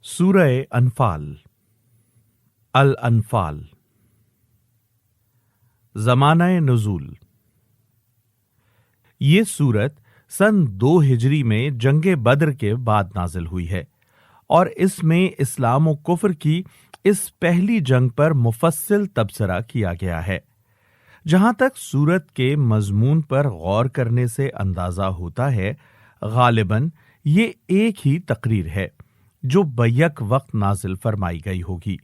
سورہ انفال الانفال زمانہ نزول۔ یہ سورت سن 2 ہجری میں جنگ بدر کے بعد نازل ہوئی ہے اور اس میں اسلام و کفر کی اس پہلی جنگ پر مفصل تبصرہ کیا گیا ہے۔ جہاں تک سورت کے مضمون پر غور کرنے سے اندازہ ہوتا ہے، غالباً یہ ایک ہی تقریر ہے جو بیک وقت نازل فرمائی گئی ہوگی،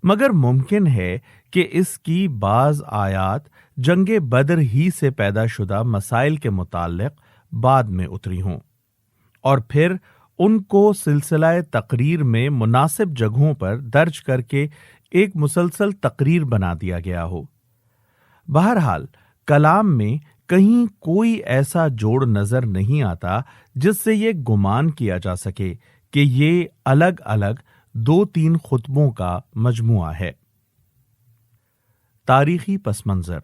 مگر ممکن ہے کہ اس کی بعض آیات جنگ بدر ہی سے پیدا شدہ مسائل کے متعلق بعد میں اتری ہوں اور پھر ان کو سلسلہ تقریر میں مناسب جگہوں پر درج کر کے ایک مسلسل تقریر بنا دیا گیا ہو۔ بہرحال کلام میں کہیں کوئی ایسا جوڑ نظر نہیں آتا جس سے یہ گمان کیا جا سکے کہ یہ الگ الگ 2-3 خطبوں کا مجموعہ ہے۔ تاریخی پس منظر۔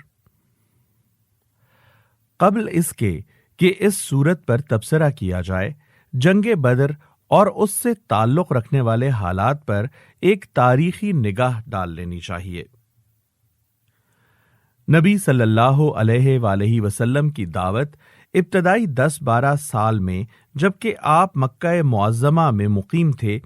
قبل اس کے کہ اس سورت پر تبصرہ کیا جائے، جنگ بدر اور اس سے تعلق رکھنے والے حالات پر ایک تاریخی نگاہ ڈال لینی چاہیے۔ نبی صلی اللہ علیہ وآلہ وسلم کی دعوت ابتدائی 10-12 سال میں جبکہ آپ مکہ معظمہ میں مقیم تھے،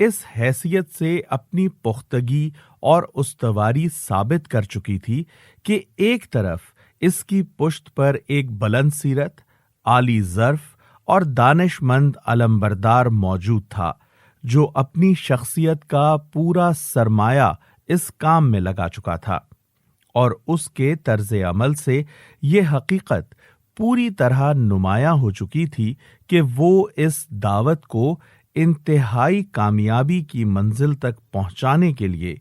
اس حیثیت سے اپنی پختگی اور استواری ثابت کر چکی تھی کہ ایک طرف اس کی پشت پر ایک بلند سیرت، عالی ظرف اور دانش مند علمبردار موجود تھا جو اپنی شخصیت کا پورا سرمایہ اس کام میں لگا چکا تھا، اور اس کے طرز عمل سے یہ حقیقت پوری طرح نمایاں ہو چکی تھی کہ وہ اس دعوت کو انتہائی کامیابی کی منزل تک پہنچانے کے لیے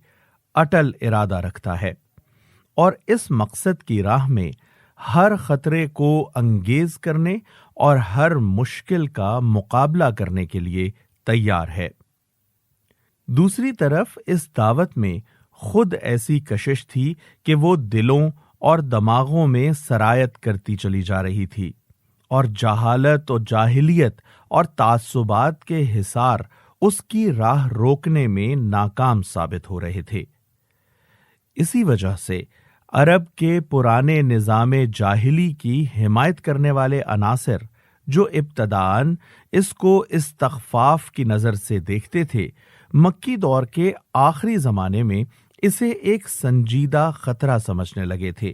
اٹل ارادہ رکھتا ہے، اور اس مقصد کی راہ میں ہر خطرے کو انگیز کرنے اور ہر مشکل کا مقابلہ کرنے کے لیے تیار ہے۔ دوسری طرف اس دعوت میں خود ایسی کشش تھی کہ وہ دلوں اور دماغوں میں سرایت کرتی چلی جا رہی تھی، اور جہالت و جاہلیت اور تعصبات کے حصار اس کی راہ روکنے میں ناکام ثابت ہو رہے تھے۔ اسی وجہ سے عرب کے پرانے نظام جاہلی کی حمایت کرنے والے عناصر جو ابتداً اس کو استخفاف کی نظر سے دیکھتے تھے، مکی دور کے آخری زمانے میں اسے ایک سنجیدہ خطرہ سمجھنے لگے تھے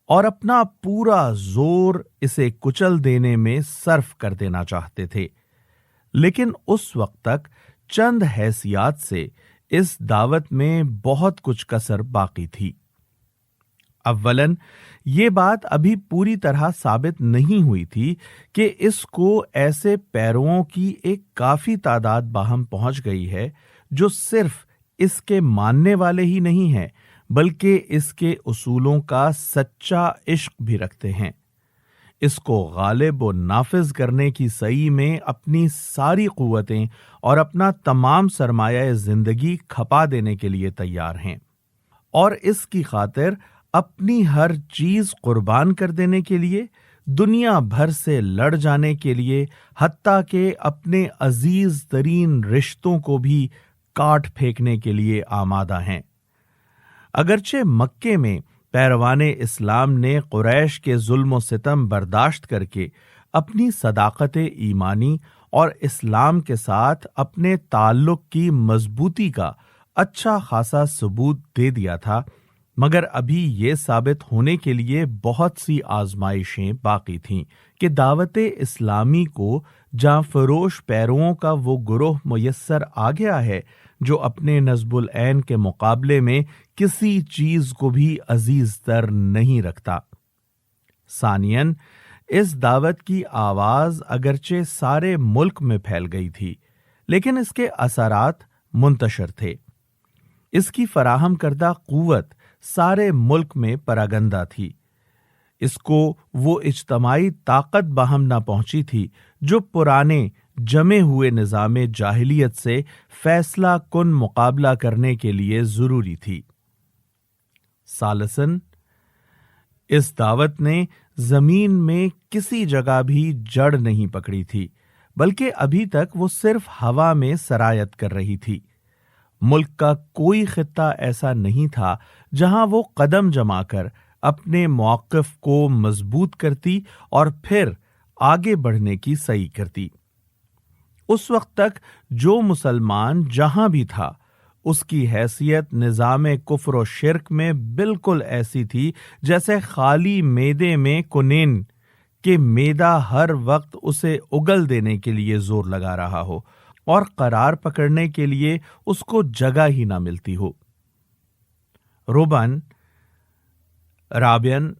اور اپنا پورا زور اسے کچل دینے میں صرف کر دینا چاہتے تھے۔ لیکن اس وقت تک چند حیثیات سے اس دعوت میں بہت کچھ کسر باقی تھی۔ اولاً یہ بات ابھی پوری طرح ثابت نہیں ہوئی تھی کہ اس کو ایسے پیرووں کی ایک کافی تعداد باہم پہنچ گئی ہے جو صرف اس کے ماننے والے ہی نہیں ہیں بلکہ اس کے اصولوں کا سچا عشق بھی رکھتے ہیں، اس کو غالب و نافذ کرنے کی سعی میں اپنی ساری قوتیں اور اپنا تمام سرمایہ زندگی کھپا دینے کے لیے تیار ہیں، اور اس کی خاطر اپنی ہر چیز قربان کر دینے کے لیے، دنیا بھر سے لڑ جانے کے لیے، حتیٰ کہ اپنے عزیز ترین رشتوں کو بھی کاٹ پھینکنے کے لیے آمادہ ہیں۔ اگرچہ مکے میں پیروان اسلام نے قریش کے ظلم و ستم برداشت کر کے اپنی صداقت ایمانی اور اسلام کے ساتھ اپنے تعلق کی مضبوطی کا اچھا خاصا ثبوت دے دیا تھا، مگر ابھی یہ ثابت ہونے کے لیے بہت سی آزمائشیں باقی تھیں کہ دعوت اسلامی کو جاں فروش پیرووں کا وہ گروہ میسر آ گیا ہے جو اپنے نصب العین کے مقابلے میں کسی چیز کو بھی عزیز تر نہیں رکھتا۔ ثانیاً اس دعوت کی آواز اگرچہ سارے ملک میں پھیل گئی تھی، لیکن اس کے اثرات منتشر تھے۔ اس کی فراہم کردہ قوت سارے ملک میں پراگندہ تھی۔ اس کو وہ اجتماعی طاقت باہم نہ پہنچی تھی جو پرانے جمے ہوئے نظام جاہلیت سے فیصلہ کن مقابلہ کرنے کے لیے ضروری تھی۔ ثالثاً اس دعوت نے زمین میں کسی جگہ بھی جڑ نہیں پکڑی تھی، بلکہ ابھی تک وہ صرف ہوا میں سرایت کر رہی تھی۔ ملک کا کوئی خطہ ایسا نہیں تھا جہاں وہ قدم جما کر اپنے موقف کو مضبوط کرتی اور پھر آگے بڑھنے کی سعی کرتی۔ اس وقت تک جو مسلمان جہاں بھی تھا، اس کی حیثیت نظام کفر و شرک میں بالکل ایسی تھی جیسے خالی میدے میں کنین کہ میدا ہر وقت اسے اگل دینے کے لیے زور لگا رہا ہو اور قرار پکڑنے کے لیے اس کو جگہ ہی نہ ملتی ہو۔ رابعاً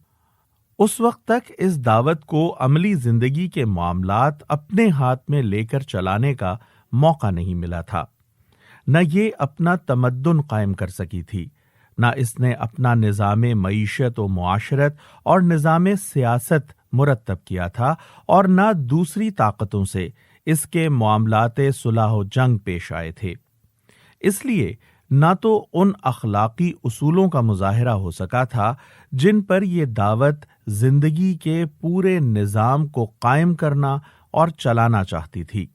اس وقت تک اس دعوت کو عملی زندگی کے معاملات اپنے ہاتھ میں لے کر چلانے کا موقع نہیں ملا تھا۔ نہ یہ اپنا تمدن قائم کر سکی تھی، نہ اس نے اپنا نظام معیشت و معاشرت اور نظام سیاست مرتب کیا تھا، اور نہ دوسری طاقتوں سے اس کے معاملات صلح و جنگ پیش آئے تھے۔ اس لیے نہ تو ان اخلاقی اصولوں کا مظاہرہ ہو سکا تھا جن پر یہ دعوت زندگی کے پورے نظام کو قائم کرنا اور چلانا چاہتی تھی،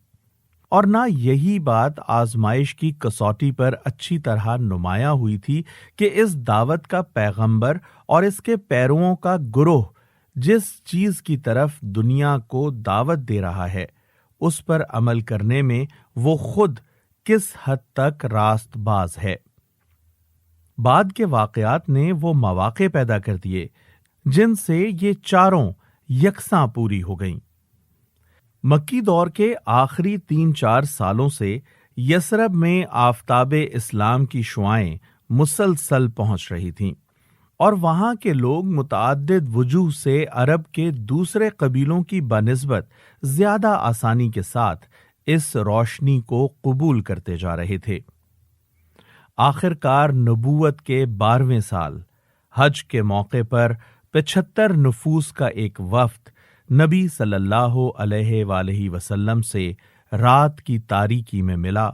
اور نہ یہی بات آزمائش کی کسوٹی پر اچھی طرح نمایاں ہوئی تھی کہ اس دعوت کا پیغمبر اور اس کے پیرووں کا گروہ جس چیز کی طرف دنیا کو دعوت دے رہا ہے اس پر عمل کرنے میں وہ خود کس حد تک راست باز ہے۔ بعد کے واقعات نے وہ مواقع پیدا کر دیے جن سے یہ چاروں یکساں پوری ہو گئیں۔ مکی دور کے آخری 3-4 سالوں سے یثرب میں آفتاب اسلام کی شعاعیں مسلسل پہنچ رہی تھیں، اور وہاں کے لوگ متعدد وجوہ سے عرب کے دوسرے قبیلوں کی بنسبت زیادہ آسانی کے ساتھ اس روشنی کو قبول کرتے جا رہے تھے۔ آخر کار نبوت کے 12ویں سال حج کے موقع پر 75 نفوس کا ایک وفد نبی صلی اللہ علیہ وآلہ وسلم سے رات کی تاریکی میں ملا،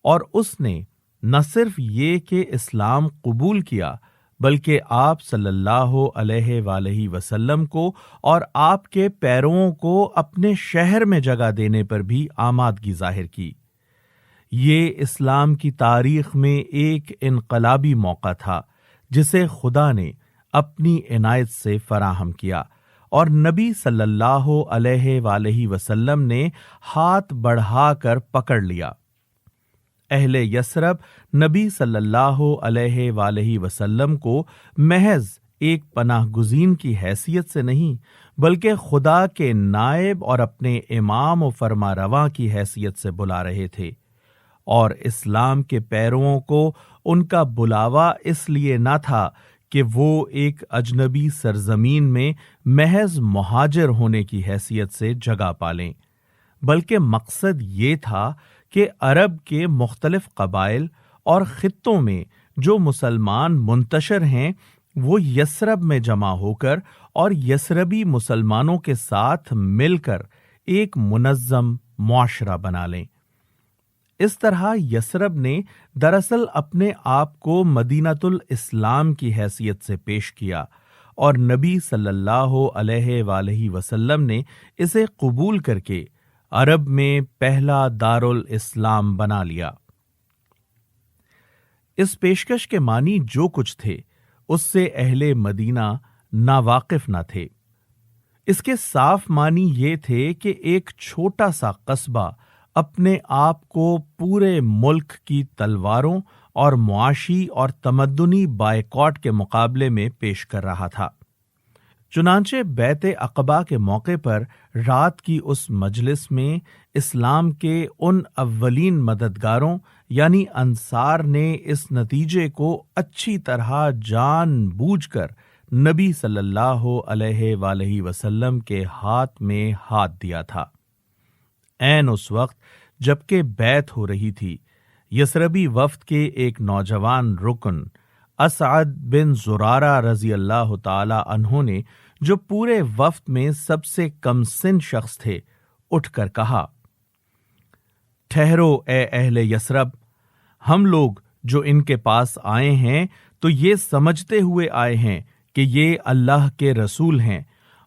اور اس نے نہ صرف یہ کہ اسلام قبول کیا بلکہ آپ صلی اللہ علیہ وآلہ وسلم کو اور آپ کے پیرووں کو اپنے شہر میں جگہ دینے پر بھی آمادگی ظاہر کی۔ یہ اسلام کی تاریخ میں ایک انقلابی موقع تھا جسے خدا نے اپنی عنایت سے فراہم کیا، اور نبی صلی اللہ علیہ وآلہ وسلم نے ہاتھ بڑھا کر پکڑ لیا۔ اہل یثرب نبی صلی اللہ علیہ وآلہ وسلم کو محض ایک پناہ گزین کی حیثیت سے نہیں بلکہ خدا کے نائب اور اپنے امام و فرما رواں کی حیثیت سے بلا رہے تھے، اور اسلام کے پیرووں کو ان کا بلاوا اس لیے نہ تھا کہ وہ ایک اجنبی سرزمین میں محض مہاجر ہونے کی حیثیت سے جگہ پالیں، بلکہ مقصد یہ تھا کہ عرب کے مختلف قبائل اور خطوں میں جو مسلمان منتشر ہیں وہ یثرب میں جمع ہو کر اور یثربی مسلمانوں کے ساتھ مل کر ایک منظم معاشرہ بنا لیں۔ اس طرح یثرب نے دراصل اپنے آپ کو مدینۃ الاسلام کی حیثیت سے پیش کیا، اور نبی صلی اللہ علیہ وآلہ وسلم نے اسے قبول کر کے عرب میں پہلا دارالاسلام بنا لیا۔ اس پیشکش کے معنی جو کچھ تھے اس سے اہل مدینہ ناواقف نہ تھے۔ اس کے صاف معنی یہ تھے کہ ایک چھوٹا سا قصبہ اپنے آپ کو پورے ملک کی تلواروں اور معاشی اور تمدنی بائیکاٹ کے مقابلے میں پیش کر رہا تھا۔ چنانچہ بیعت عقبہ کے موقع پر رات کی اس مجلس میں اسلام کے ان اولین مددگاروں یعنی انصار نے اس نتیجے کو اچھی طرح جان بوجھ کر نبی صلی اللہ علیہ وآلہ وسلم کے ہاتھ میں ہاتھ دیا تھا۔ عین اس وقت جبکہ بیعت ہو رہی تھی، یثربی وفد کے ایک نوجوان رکن اسعد بن زرارہ رضی اللہ تعالی عنہ نے، جو پورے وفد میں سب سے کم سن شخص تھے، اٹھ کر کہا، ٹھہرو اے اہل یثرب، ہم لوگ جو ان کے پاس آئے ہیں تو یہ سمجھتے ہوئے آئے ہیں کہ یہ اللہ کے رسول ہیں،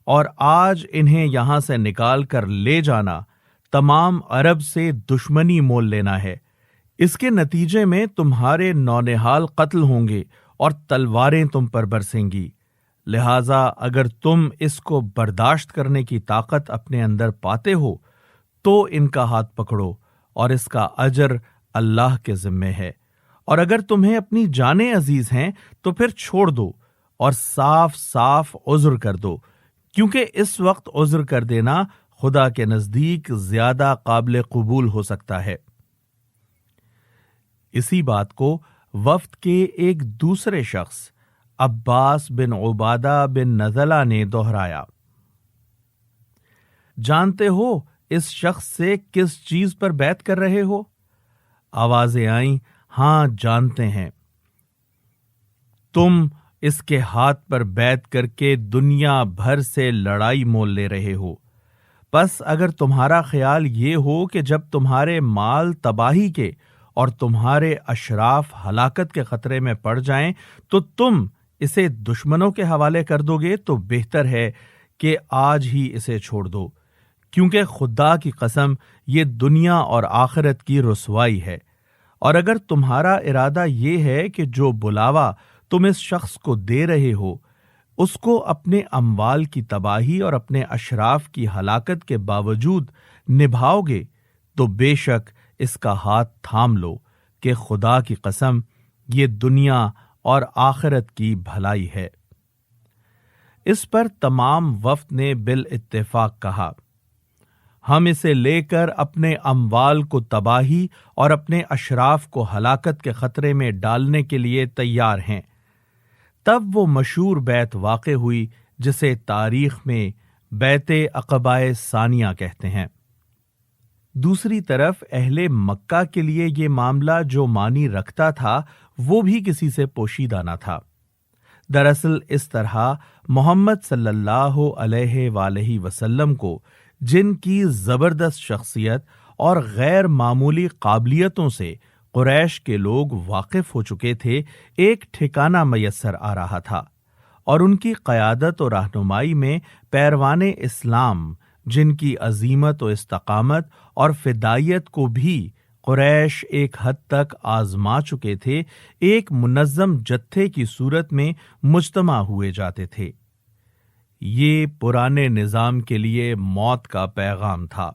اور آج انہیں یہاں سے نکال کر لے جانا تمام عرب سے دشمنی مول لینا ہے۔ اس کے نتیجے میں تمہارے نونہال قتل ہوں گے اور تلواریں تم پر برسیں گی، لہذا اگر تم اس کو برداشت کرنے کی طاقت اپنے اندر پاتے ہو تو ان کا ہاتھ پکڑو، اور اس کا اجر اللہ کے ذمے ہے، اور اگر تمہیں اپنی جانیں عزیز ہیں تو پھر چھوڑ دو اور صاف صاف عذر کر دو، کیونکہ اس وقت عذر کر دینا خدا کے نزدیک زیادہ قابل قبول ہو سکتا ہے۔ اسی بات کو وفد کے ایک دوسرے شخص عباس بن عبادہ بن نزلہ نے دہرایا۔ جانتے ہو اس شخص سے کس چیز پر بیعت کر رہے ہو؟ آوازیں آئیں، ہاں جانتے ہیں، تم اس کے ہاتھ پر بیعت کر کے دنیا بھر سے لڑائی مول لے رہے ہو۔ بس اگر تمہارا خیال یہ ہو کہ جب تمہارے مال تباہی کے اور تمہارے اشراف ہلاکت کے خطرے میں پڑ جائیں تو تم اسے دشمنوں کے حوالے کر دو گے، تو بہتر ہے کہ آج ہی اسے چھوڑ دو، کیونکہ خدا کی قسم یہ دنیا اور آخرت کی رسوائی ہے۔ اور اگر تمہارا ارادہ یہ ہے کہ جو بلاوا تم اس شخص کو دے رہے ہو اس کو اپنے اموال کی تباہی اور اپنے اشراف کی ہلاکت کے باوجود نبھاؤ گے تو بے شک اس کا ہاتھ تھام لو کہ خدا کی قسم یہ دنیا اور آخرت کی بھلائی ہے۔ اس پر تمام وفد نے بالاتفاق کہا، ہم اسے لے کر اپنے اموال کو تباہی اور اپنے اشراف کو ہلاکت کے خطرے میں ڈالنے کے لیے تیار ہیں۔ تب وہ مشہور بیعت واقع ہوئی جسے تاریخ میں بیعت عقبہ ثانیہ کہتے ہیں۔ دوسری طرف اہل مکہ کے لیے یہ معاملہ جو معنی رکھتا تھا وہ بھی کسی سے پوشیدہ نہ تھا۔ دراصل اس طرح محمد صلی اللہ علیہ وآلہ وسلم کو جن کی زبردست شخصیت اور غیر معمولی قابلیتوں سے قریش کے لوگ واقف ہو چکے تھے، ایک ٹھکانہ میسر آ رہا تھا، اور ان کی قیادت و رہنمائی میں پیروان اسلام جن کی عزیمت و استقامت اور فدائیت کو بھی قریش ایک حد تک آزما چکے تھے، ایک منظم جتھے کی صورت میں مجتمع ہوئے جاتے تھے۔ یہ پرانے نظام کے لیے موت کا پیغام تھا۔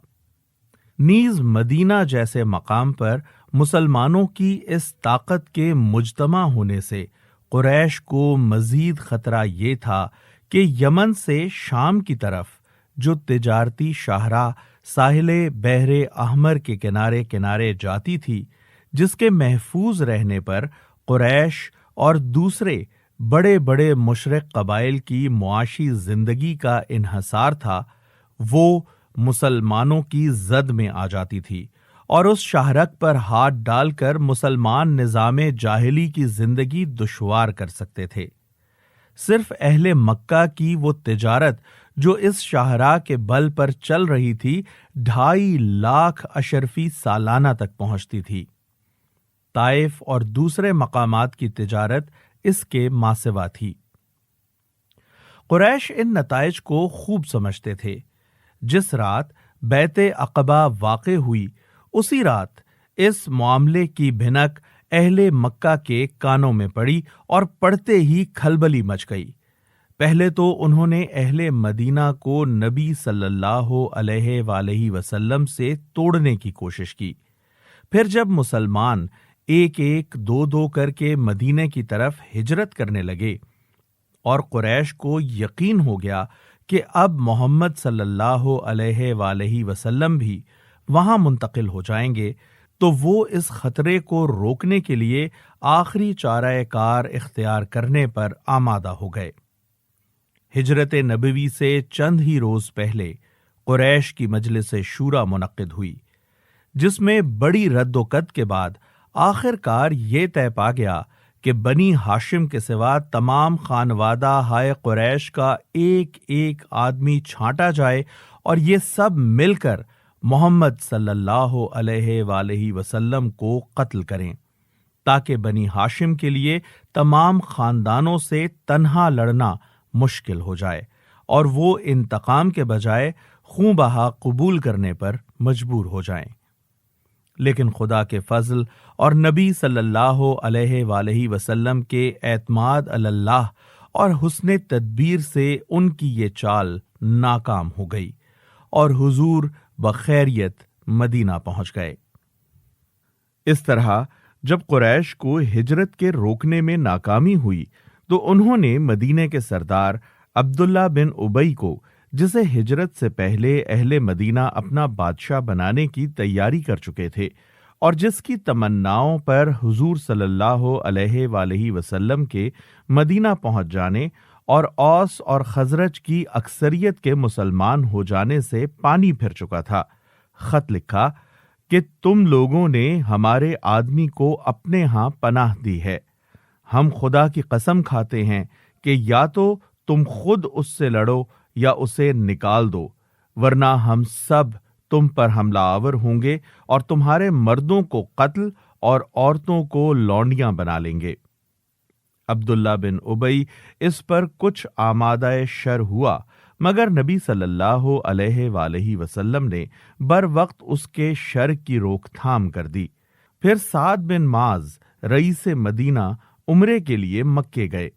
نیز مدینہ جیسے مقام پر مسلمانوں کی اس طاقت کے مجتمع ہونے سے قریش کو مزید خطرہ یہ تھا کہ یمن سے شام کی طرف جو تجارتی شاہراہ ساحل بحر احمر کے کنارے کنارے جاتی تھی، جس کے محفوظ رہنے پر قریش اور دوسرے بڑے بڑے مشرق قبائل کی معاشی زندگی کا انحصار تھا، وہ مسلمانوں کی زد میں آ جاتی تھی اور اس شاہرگ پر ہاتھ ڈال کر مسلمان نظام جاہلی کی زندگی دشوار کر سکتے تھے۔ صرف اہل مکہ کی وہ تجارت جو اس شاہراہ کے بل پر چل رہی تھی 2.5 لاکھ اشرفی سالانہ تک پہنچتی تھی۔ طائف اور دوسرے مقامات کی تجارت اس کے ماسوا تھی۔ قریش ان نتائج کو خوب سمجھتے تھے۔ جس رات بیعت عقبہ واقع ہوئی اسی رات اس معاملے کی بھنک اہل مکہ کے کانوں میں پڑی اور پڑتے ہی کھلبلی مچ گئی۔ پہلے تو انہوں نے اہل مدینہ کو نبی صلی اللہ علیہ وآلہ وسلم سے توڑنے کی کوشش کی۔ پھر جب مسلمان ایک ایک دو دو کر کے مدینے کی طرف ہجرت کرنے لگے اور قریش کو یقین ہو گیا کہ اب محمد صلی اللہ علیہ وآلہ وسلم بھی وہاں منتقل ہو جائیں گے، تو وہ اس خطرے کو روکنے کے لیے آخری چارہ کار اختیار کرنے پر آمادہ ہو گئے۔ ہجرت نبوی سے چند ہی روز پہلے قریش کی مجلس شورا منعقد ہوئی، جس میں بڑی رد و قد کے بعد آخر کار یہ طے پا گیا کہ بنی ہاشم کے سوا تمام خانوادہ ہائے قریش کا ایک ایک آدمی چھانٹا جائے اور یہ سب مل کر محمد صلی اللہ علیہ وآلہ وسلم کو قتل کریں، تاکہ بنی ہاشم کے لیے تمام خاندانوں سے تنہا لڑنا مشکل ہو جائے اور وہ انتقام کے بجائے خوں بہا قبول کرنے پر مجبور ہو جائیں۔ لیکن خدا کے فضل اور نبی صلی اللہ علیہ وآلہ وسلم کے اعتماد اللہ اور حسن تدبیر سے ان کی یہ چال ناکام ہو گئی اور حضور بخیریت مدینہ پہنچ گئے۔ اس طرح جب قریش کو ہجرت کے روکنے میں ناکامی ہوئی تو انہوں نے مدینے کے سردار عبداللہ بن ابی کو، جسے ہجرت سے پہلے اہل مدینہ اپنا بادشاہ بنانے کی تیاری کر چکے تھے اور جس کی تمناؤں پر حضور صلی اللہ علیہ وآلہ وسلم کے مدینہ پہنچ جانے اور اوس اور خزرج کی اکثریت کے مسلمان ہو جانے سے پانی پھر چکا تھا، خط لکھا کہ تم لوگوں نے ہمارے آدمی کو اپنے ہاں پناہ دی ہے، ہم خدا کی قسم کھاتے ہیں کہ یا تو تم خود اس سے لڑو یا اسے نکال دو، ورنہ ہم سب تم پر حملہ آور ہوں گے اور تمہارے مردوں کو قتل اور عورتوں کو لونڈیاں بنا لیں گے۔ عبداللہ بن ابی اس پر کچھ آمادہ شر ہوا، مگر نبی صلی اللہ علیہ وآلہ وسلم نے بر وقت اس کے شر کی روک تھام کر دی۔ پھر سعد بن معاذ رئیس مدینہ عمرے کے لیے مکے گئے۔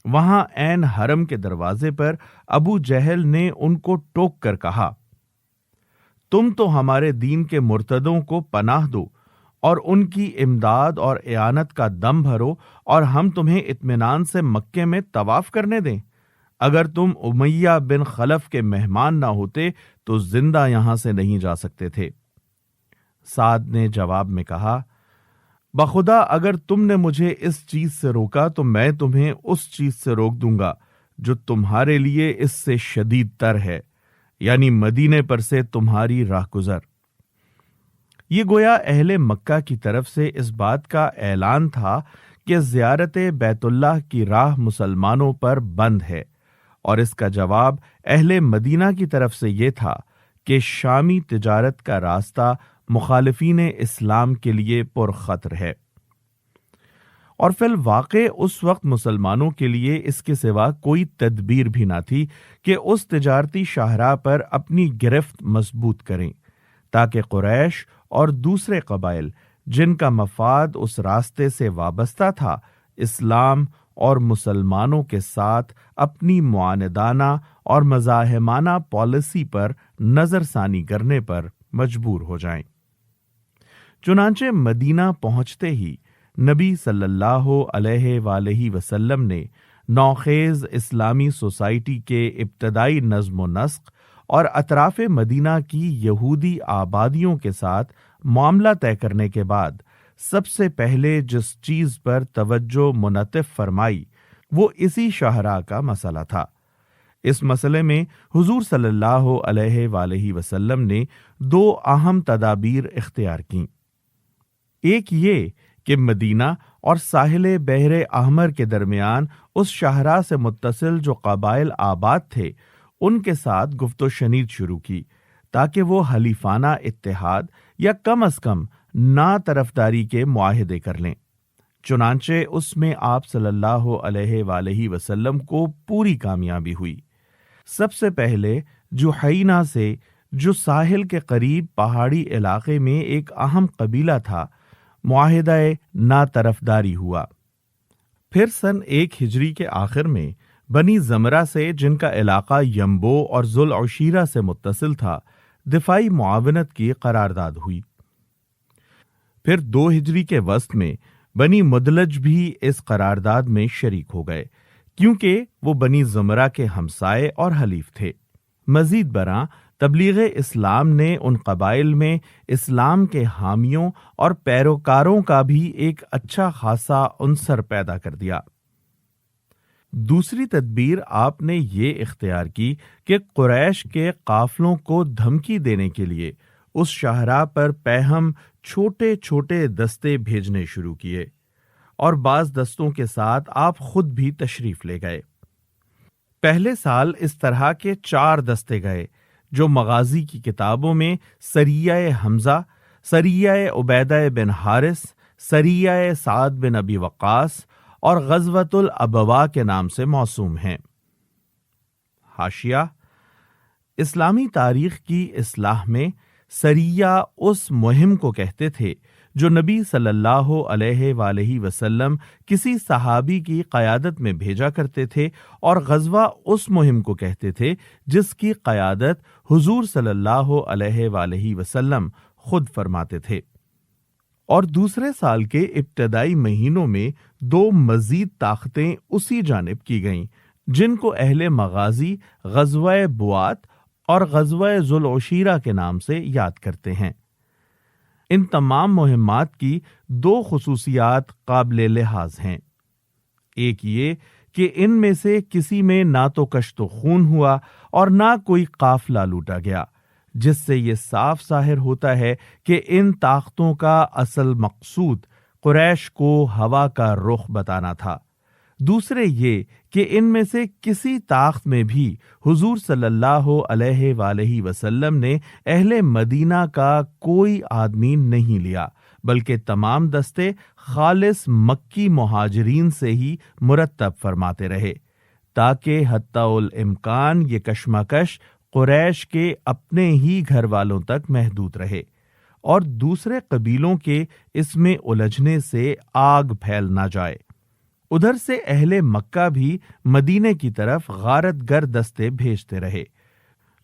وہاں عین حرم کے دروازے پر ابو جہل نے ان کو ٹوک کر کہا، تم تو ہمارے دین کے مرتدوں کو پناہ دو اور ان کی امداد اور اعانت کا دم بھرو اور ہم تمہیں اطمینان سے مکے میں طواف کرنے دیں۔ اگر تم امیہ بن خلف کے مہمان نہ ہوتے تو زندہ یہاں سے نہیں جا سکتے تھے۔ سعد نے جواب میں کہا، بخدا اگر تم نے مجھے اس چیز سے روکا تو میں تمہیں اس چیز سے روک دوں گا جو تمہارے لیے اس سے شدید تر ہے، یعنی مدینے پر سے تمہاری راہ گزر۔ یہ گویا اہل مکہ کی طرف سے اس بات کا اعلان تھا کہ زیارت بیت اللہ کی راہ مسلمانوں پر بند ہے، اور اس کا جواب اہل مدینہ کی طرف سے یہ تھا کہ شامی تجارت کا راستہ مخالفین اسلام کے لیے پرخطر ہے، اور فی الواقع اس وقت مسلمانوں کے لیے اس کے سوا کوئی تدبیر بھی نہ تھی کہ اس تجارتی شاہراہ پر اپنی گرفت مضبوط کریں، تاکہ قریش اور دوسرے قبائل جن کا مفاد اس راستے سے وابستہ تھا، اسلام اور مسلمانوں کے ساتھ اپنی معاندانہ اور مزاحمانہ پالیسی پر نظر ثانی کرنے پر مجبور ہو جائیں۔ چنانچہ مدینہ پہنچتے ہی نبی صلی اللہ علیہ وآلہ وسلم نے نوخیز اسلامی سوسائٹی کے ابتدائی نظم و نسق اور اطراف مدینہ کی یہودی آبادیوں کے ساتھ معاملہ طے کرنے کے بعد سب سے پہلے جس چیز پر توجہ منعطف فرمائی وہ اسی شاہراہ کا مسئلہ تھا۔ اس مسئلے میں حضور صلی اللہ علیہ وآلہ وسلم نے دو اہم تدابیر اختیار کیں۔ ایک یہ کہ مدینہ اور ساحل بحر احمر کے درمیان اس شاہراہ سے متصل جو قبائل آباد تھے ان کے ساتھ گفت و شنید شروع کی، تاکہ وہ حلیفانہ اتحاد یا کم از کم نا طرفداری کے معاہدے کر لیں۔ چنانچہ اس میں آپ صلی اللہ علیہ وآلہ وسلم کو پوری کامیابی ہوئی۔ سب سے پہلے جحینہ سے، جو ساحل کے قریب پہاڑی علاقے میں ایک اہم قبیلہ تھا، معاہدہ نا طرفداری ہوا۔ پھر سن 1 ہجری کے آخر میں بنی زمرہ سے، جن کا علاقہ ینبو اور ذوالعشیرہ سے متصل تھا، دفاعی معاونت کی قرارداد ہوئی۔ پھر 2 ہجری کے وسط میں بنی مدلج بھی اس قرارداد میں شریک ہو گئے، کیونکہ وہ بنی زمرہ کے ہمسائے اور حلیف تھے۔ مزید برآں تبلیغ اسلام نے ان قبائل میں اسلام کے حامیوں اور پیروکاروں کا بھی ایک اچھا خاصا عنصر پیدا کر دیا۔ دوسری تدبیر آپ نے یہ اختیار کی کہ قریش کے قافلوں کو دھمکی دینے کے لیے اس شاہراہ پر پیہم چھوٹے چھوٹے دستے بھیجنے شروع کیے، اور بعض دستوں کے ساتھ آپ خود بھی تشریف لے گئے۔ پہلے سال اس طرح کے 4 دستے گئے، جو مغازی کی کتابوں میں سریہ حمزہ، سریہ عبیدہ بن حارث، سریہ سعد بن ابی وقاص اور غزوۃ الابواء کے نام سے موسوم ہیں۔ حاشیہ: اسلامی تاریخ کی اصلاح میں سریہ اس مہم کو کہتے تھے جو نبی صلی اللہ علیہ وآلہ وسلم کسی صحابی کی قیادت میں بھیجا کرتے تھے، اور غزوہ اس مہم کو کہتے تھے جس کی قیادت حضور صلی اللہ علیہ وآلہ وسلم خود فرماتے تھے۔ اور دوسرے سال کے ابتدائی مہینوں میں 2 مزید طاقتیں اسی جانب کی گئیں، جن کو اہل مغازی غزوہ بوات اور غزوہ ذوالعشیرہ کے نام سے یاد کرتے ہیں۔ ان تمام مہمات کی 2 خصوصیات قابل لحاظ ہیں۔ ایک یہ کہ ان میں سے کسی میں نہ تو کشت و خون ہوا اور نہ کوئی قافلہ لوٹا گیا، جس سے یہ صاف ظاہر ہوتا ہے کہ ان طاقتوں کا اصل مقصود قریش کو ہوا کا رخ بتانا تھا۔ دوسرے یہ کہ ان میں سے کسی طاقت میں بھی حضور صلی اللہ علیہ وآلہ وسلم نے اہل مدینہ کا کوئی آدمی نہیں لیا، بلکہ تمام دستے خالص مکی مہاجرین سے ہی مرتب فرماتے رہے، تاکہ حتی الامکان یہ کشمکش قریش کے اپنے ہی گھر والوں تک محدود رہے اور دوسرے قبیلوں کے اس میں الجھنے سے آگ پھیل نہ جائے۔ ادھر سے اہل مکہ بھی مدینے کی طرف غارت گر دستے بھیجتے رہے۔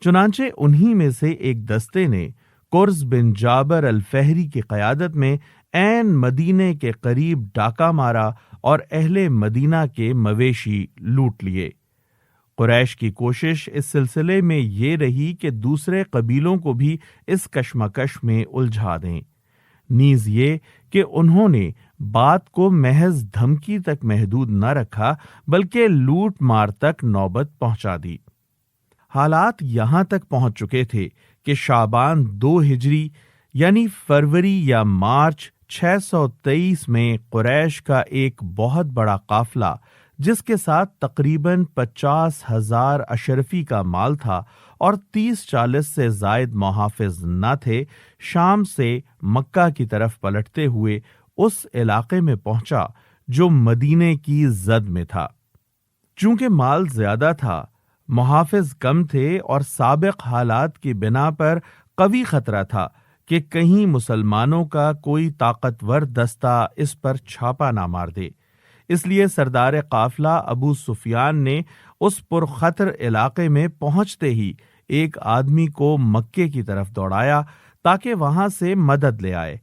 چنانچہ انہی میں سے ایک دستے نے قرز بن جابر الفہری کی قیادت میں عین مدینے کے قریب ڈاکہ مارا اور اہل مدینہ کے مویشی لوٹ لیے۔ قریش کی کوشش اس سلسلے میں یہ رہی کہ دوسرے قبیلوں کو بھی اس کشمکش میں الجھا دیں، نیز یہ کہ انہوں نے بات کو محض دھمکی تک محدود نہ رکھا بلکہ لوٹ مار تک نوبت پہنچا دی۔ حالات یہاں تک پہنچ چکے تھے کہ شعبان 2 ہجری یعنی فروری یا مارچ 623 میں قریش کا ایک بہت بڑا قافلہ، جس کے ساتھ تقریباً 50,000 اشرفی کا مال تھا اور 30-40 سے زائد محافظ نہ تھے، شام سے مکہ کی طرف پلٹتے ہوئے اس علاقے میں پہنچا جو مدینے کی زد میں تھا۔ چونکہ مال زیادہ تھا، محافظ کم تھے اور سابق حالات کی بنا پر قوی خطرہ تھا کہ کہیں مسلمانوں کا کوئی طاقتور دستہ اس پر چھاپا نہ مار دے، اس لیے سردار قافلہ ابو سفیان نے اس پرخطر علاقے میں پہنچتے ہی ایک آدمی کو مکے کی طرف دوڑایا تاکہ وہاں سے مدد لے آئے۔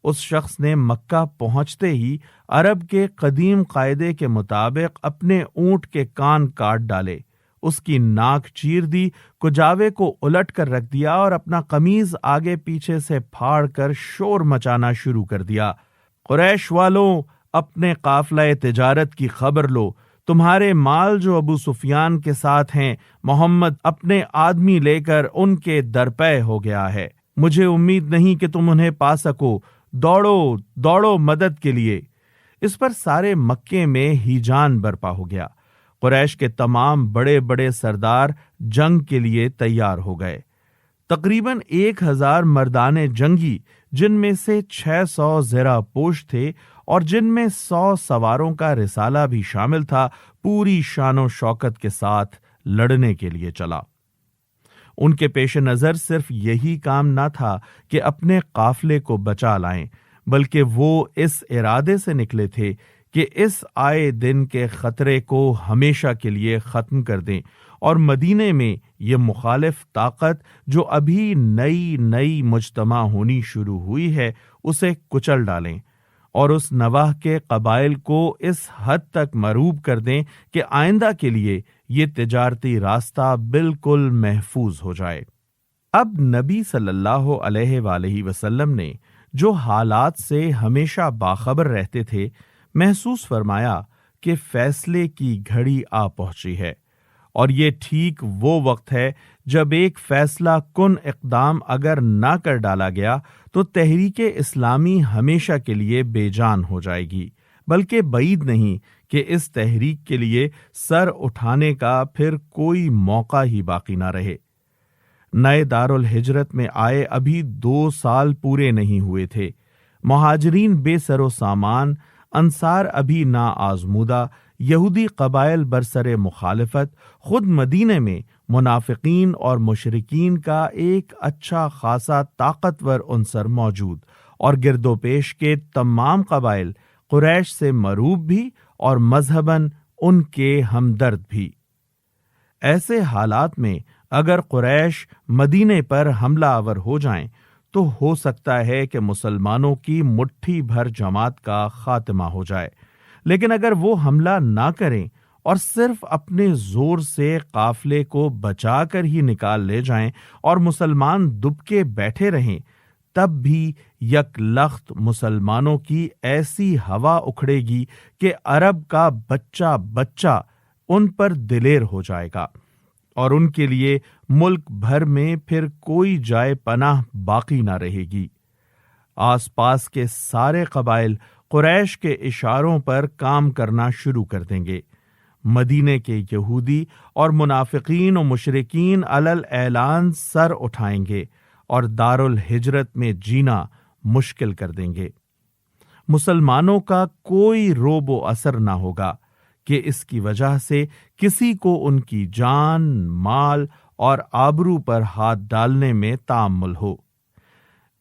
اس شخص نے مکہ پہنچتے ہی عرب کے قدیم قاعدے کے مطابق اپنے اونٹ کے کان کاٹ ڈالے، اس کی ناک چیر دی، کجاوے کو الٹ کر رکھ دیا اور اپنا قمیض آگے پیچھے سے پھاڑ کر شور مچانا شروع کر دیا۔ قریش والوں، اپنے قافلہ تجارت کی خبر لو، تمہارے مال جو ابو سفیان کے ساتھ ہیں، محمد اپنے آدمی لے کر ان کے درپے ہو گیا ہے، مجھے امید نہیں کہ تم انہیں پا سکو، دوڑو دوڑو مدد کے لیے۔ اس پر سارے مکے میں ہیجان برپا ہو گیا۔ قریش کے تمام بڑے بڑے سردار جنگ کے لیے تیار ہو گئے۔ تقریباً 1000 مردان جنگی، جن میں سے 600 زرہ پوش تھے اور جن میں 100 سواروں کا رسالہ بھی شامل تھا، پوری شان و شوکت کے ساتھ لڑنے کے لیے چلا۔ ان کے پیش نظر صرف یہی کام نہ تھا کہ اپنے قافلے کو بچا لائیں، بلکہ وہ اس ارادے سے نکلے تھے کہ اس آئے دن کے خطرے کو ہمیشہ کے لیے ختم کر دیں اور مدینے میں یہ مخالف طاقت جو ابھی نئی مجتمع ہونی شروع ہوئی ہے اسے کچل ڈالیں اور اس نواح کے قبائل کو اس حد تک مرعوب کر دیں کہ آئندہ کے لیے یہ تجارتی راستہ بالکل محفوظ ہو جائے۔ اب نبی صلی اللہ علیہ وآلہ وسلم نے جو حالات سے ہمیشہ باخبر رہتے تھے، محسوس فرمایا کہ فیصلے کی گھڑی آ پہنچی ہے، اور یہ ٹھیک وہ وقت ہے جب ایک فیصلہ کن اقدام اگر نہ کر ڈالا گیا تو تحریک اسلامی ہمیشہ کے لیے بے جان ہو جائے گی، بلکہ بعید نہیں کہ اس تحریک کے لیے سر اٹھانے کا پھر کوئی موقع ہی باقی نہ رہے۔ نئے دارالہجرت میں آئے ابھی 2 سال پورے نہیں ہوئے تھے، مہاجرین بے سر و سامان، انصار ابھی نا آزمودہ، یہودی قبائل برسر مخالفت خود مدینے میں منافقین اور مشرکین کا ایک اچھا خاصا طاقتور عنصر موجود، اور گرد و پیش کے تمام قبائل قریش سے مروب بھی اور مذہباً ان کے ہمدرد بھی۔ ایسے حالات میں اگر قریش مدینے پر حملہ آور ہو جائیں تو ہو سکتا ہے کہ مسلمانوں کی مٹھی بھر جماعت کا خاتمہ ہو جائے، لیکن اگر وہ حملہ نہ کریں اور صرف اپنے زور سے قافلے کو بچا کر ہی نکال لے جائیں اور مسلمان دبکے بیٹھے رہیں، تب بھی یک لخت مسلمانوں کی ایسی ہوا اکھڑے گی کہ عرب کا بچہ بچہ ان پر دلیر ہو جائے گا، اور ان کے لیے ملک بھر میں پھر کوئی جائے پناہ باقی نہ رہے گی۔ آس پاس کے سارے قبائل قریش کے اشاروں پر کام کرنا شروع کر دیں گے۔ مدینے کے یہودی اور منافقین و مشرکین علل اعلان سر اٹھائیں گے اور دارالہجرت میں جینا مشکل کر دیں گے۔ مسلمانوں کا کوئی روب و اثر نہ ہوگا کہ اس کی وجہ سے کسی کو ان کی جان، مال اور آبرو پر ہاتھ ڈالنے میں تأمل ہو۔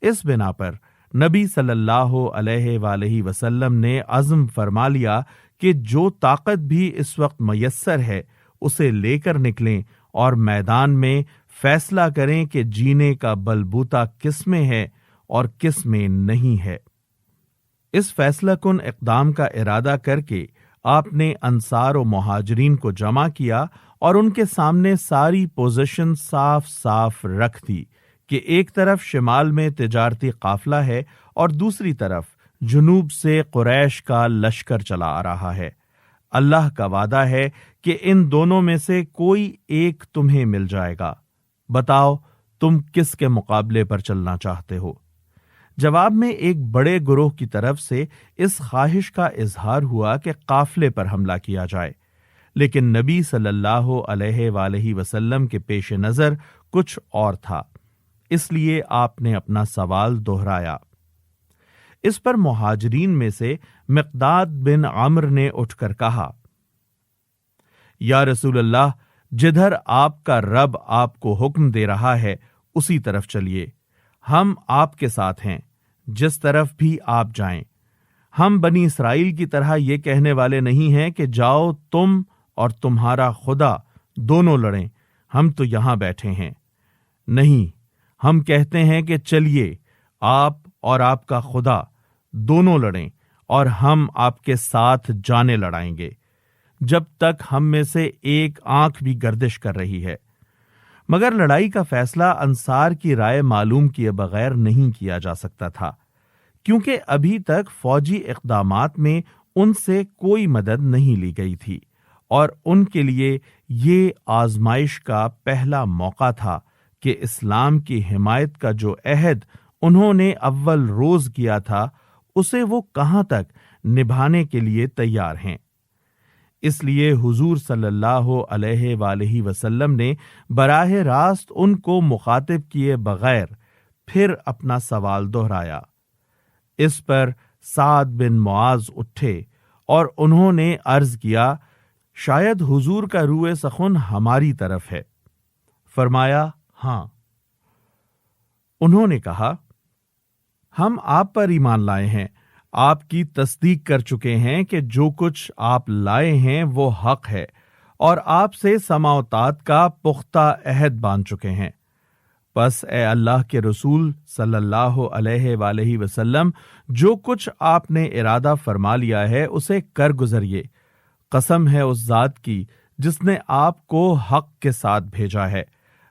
اس بنا پر نبی صلی اللہ علیہ وآلہ وسلم نے عزم فرما لیا کہ جو طاقت بھی اس وقت میسر ہے اسے لے کر نکلیں اور میدان میں فیصلہ کریں کہ جینے کا بلبوتا کس میں ہے اور کس میں نہیں ہے۔ اس فیصلہ کن اقدام کا ارادہ کر کے آپ نے انصار و مہاجرین کو جمع کیا اور ان کے سامنے ساری پوزیشن صاف صاف رکھ دی کہ ایک طرف شمال میں تجارتی قافلہ ہے اور دوسری طرف جنوب سے قریش کا لشکر چلا آ رہا ہے۔ اللہ کا وعدہ ہے کہ ان دونوں میں سے کوئی ایک تمہیں مل جائے گا، بتاؤ تم کس کے مقابلے پر چلنا چاہتے ہو؟ جواب میں ایک بڑے گروہ کی طرف سے اس خواہش کا اظہار ہوا کہ قافلے پر حملہ کیا جائے، لیکن نبی صلی اللہ علیہ وآلہ وسلم کے پیش نظر کچھ اور تھا، اس لیے آپ نے اپنا سوال دہرایا۔ اس پر مہاجرین میں سے مقداد بن عمرو نے اٹھ کر کہا، یا رسول اللہ، جدھر آپ کا رب آپ کو حکم دے رہا ہے اسی طرف چلیے، ہم آپ کے ساتھ ہیں، جس طرف بھی آپ جائیں۔ ہم بنی اسرائیل کی طرح یہ کہنے والے نہیں ہیں کہ جاؤ تم اور تمہارا خدا دونوں لڑیں، ہم تو یہاں بیٹھے ہیں۔ نہیں، ہم کہتے ہیں کہ چلیے آپ اور آپ کا خدا دونوں لڑیں اور ہم آپ کے ساتھ جانیں لڑائیں گے جب تک ہم میں سے ایک آنکھ بھی گردش کر رہی ہے۔ مگر لڑائی کا فیصلہ انصار کی رائے معلوم کیے بغیر نہیں کیا جا سکتا تھا، کیونکہ ابھی تک فوجی اقدامات میں ان سے کوئی مدد نہیں لی گئی تھی، اور ان کے لیے یہ آزمائش کا پہلا موقع تھا کہ اسلام کی حمایت کا جو عہد انہوں نے اول روز کیا تھا اسے وہ کہاں تک نبھانے کے لیے تیار ہیں۔ اس لیے حضور صلی اللہ علیہ وآلہ وسلم نے براہ راست ان کو مخاطب کیے بغیر پھر اپنا سوال دہرایا۔ اس پر سعد بن معاذ اٹھے اور انہوں نے عرض کیا، شاید حضور کا روئے سخن ہماری طرف ہے۔ فرمایا، ہاں۔ انہوں نے کہا، ہم آپ پر ایمان لائے ہیں، آپ کی تصدیق کر چکے ہیں کہ جو کچھ آپ لائے ہیں وہ حق ہے، اور آپ سے سماع و طاعت کا پختہ عہد باندھ چکے ہیں۔ پس اے اللہ کے رسول صلی اللہ علیہ وآلہ وسلم، جو کچھ آپ نے ارادہ فرما لیا ہے اسے کر گزریے۔ قسم ہے اس ذات کی جس نے آپ کو حق کے ساتھ بھیجا ہے،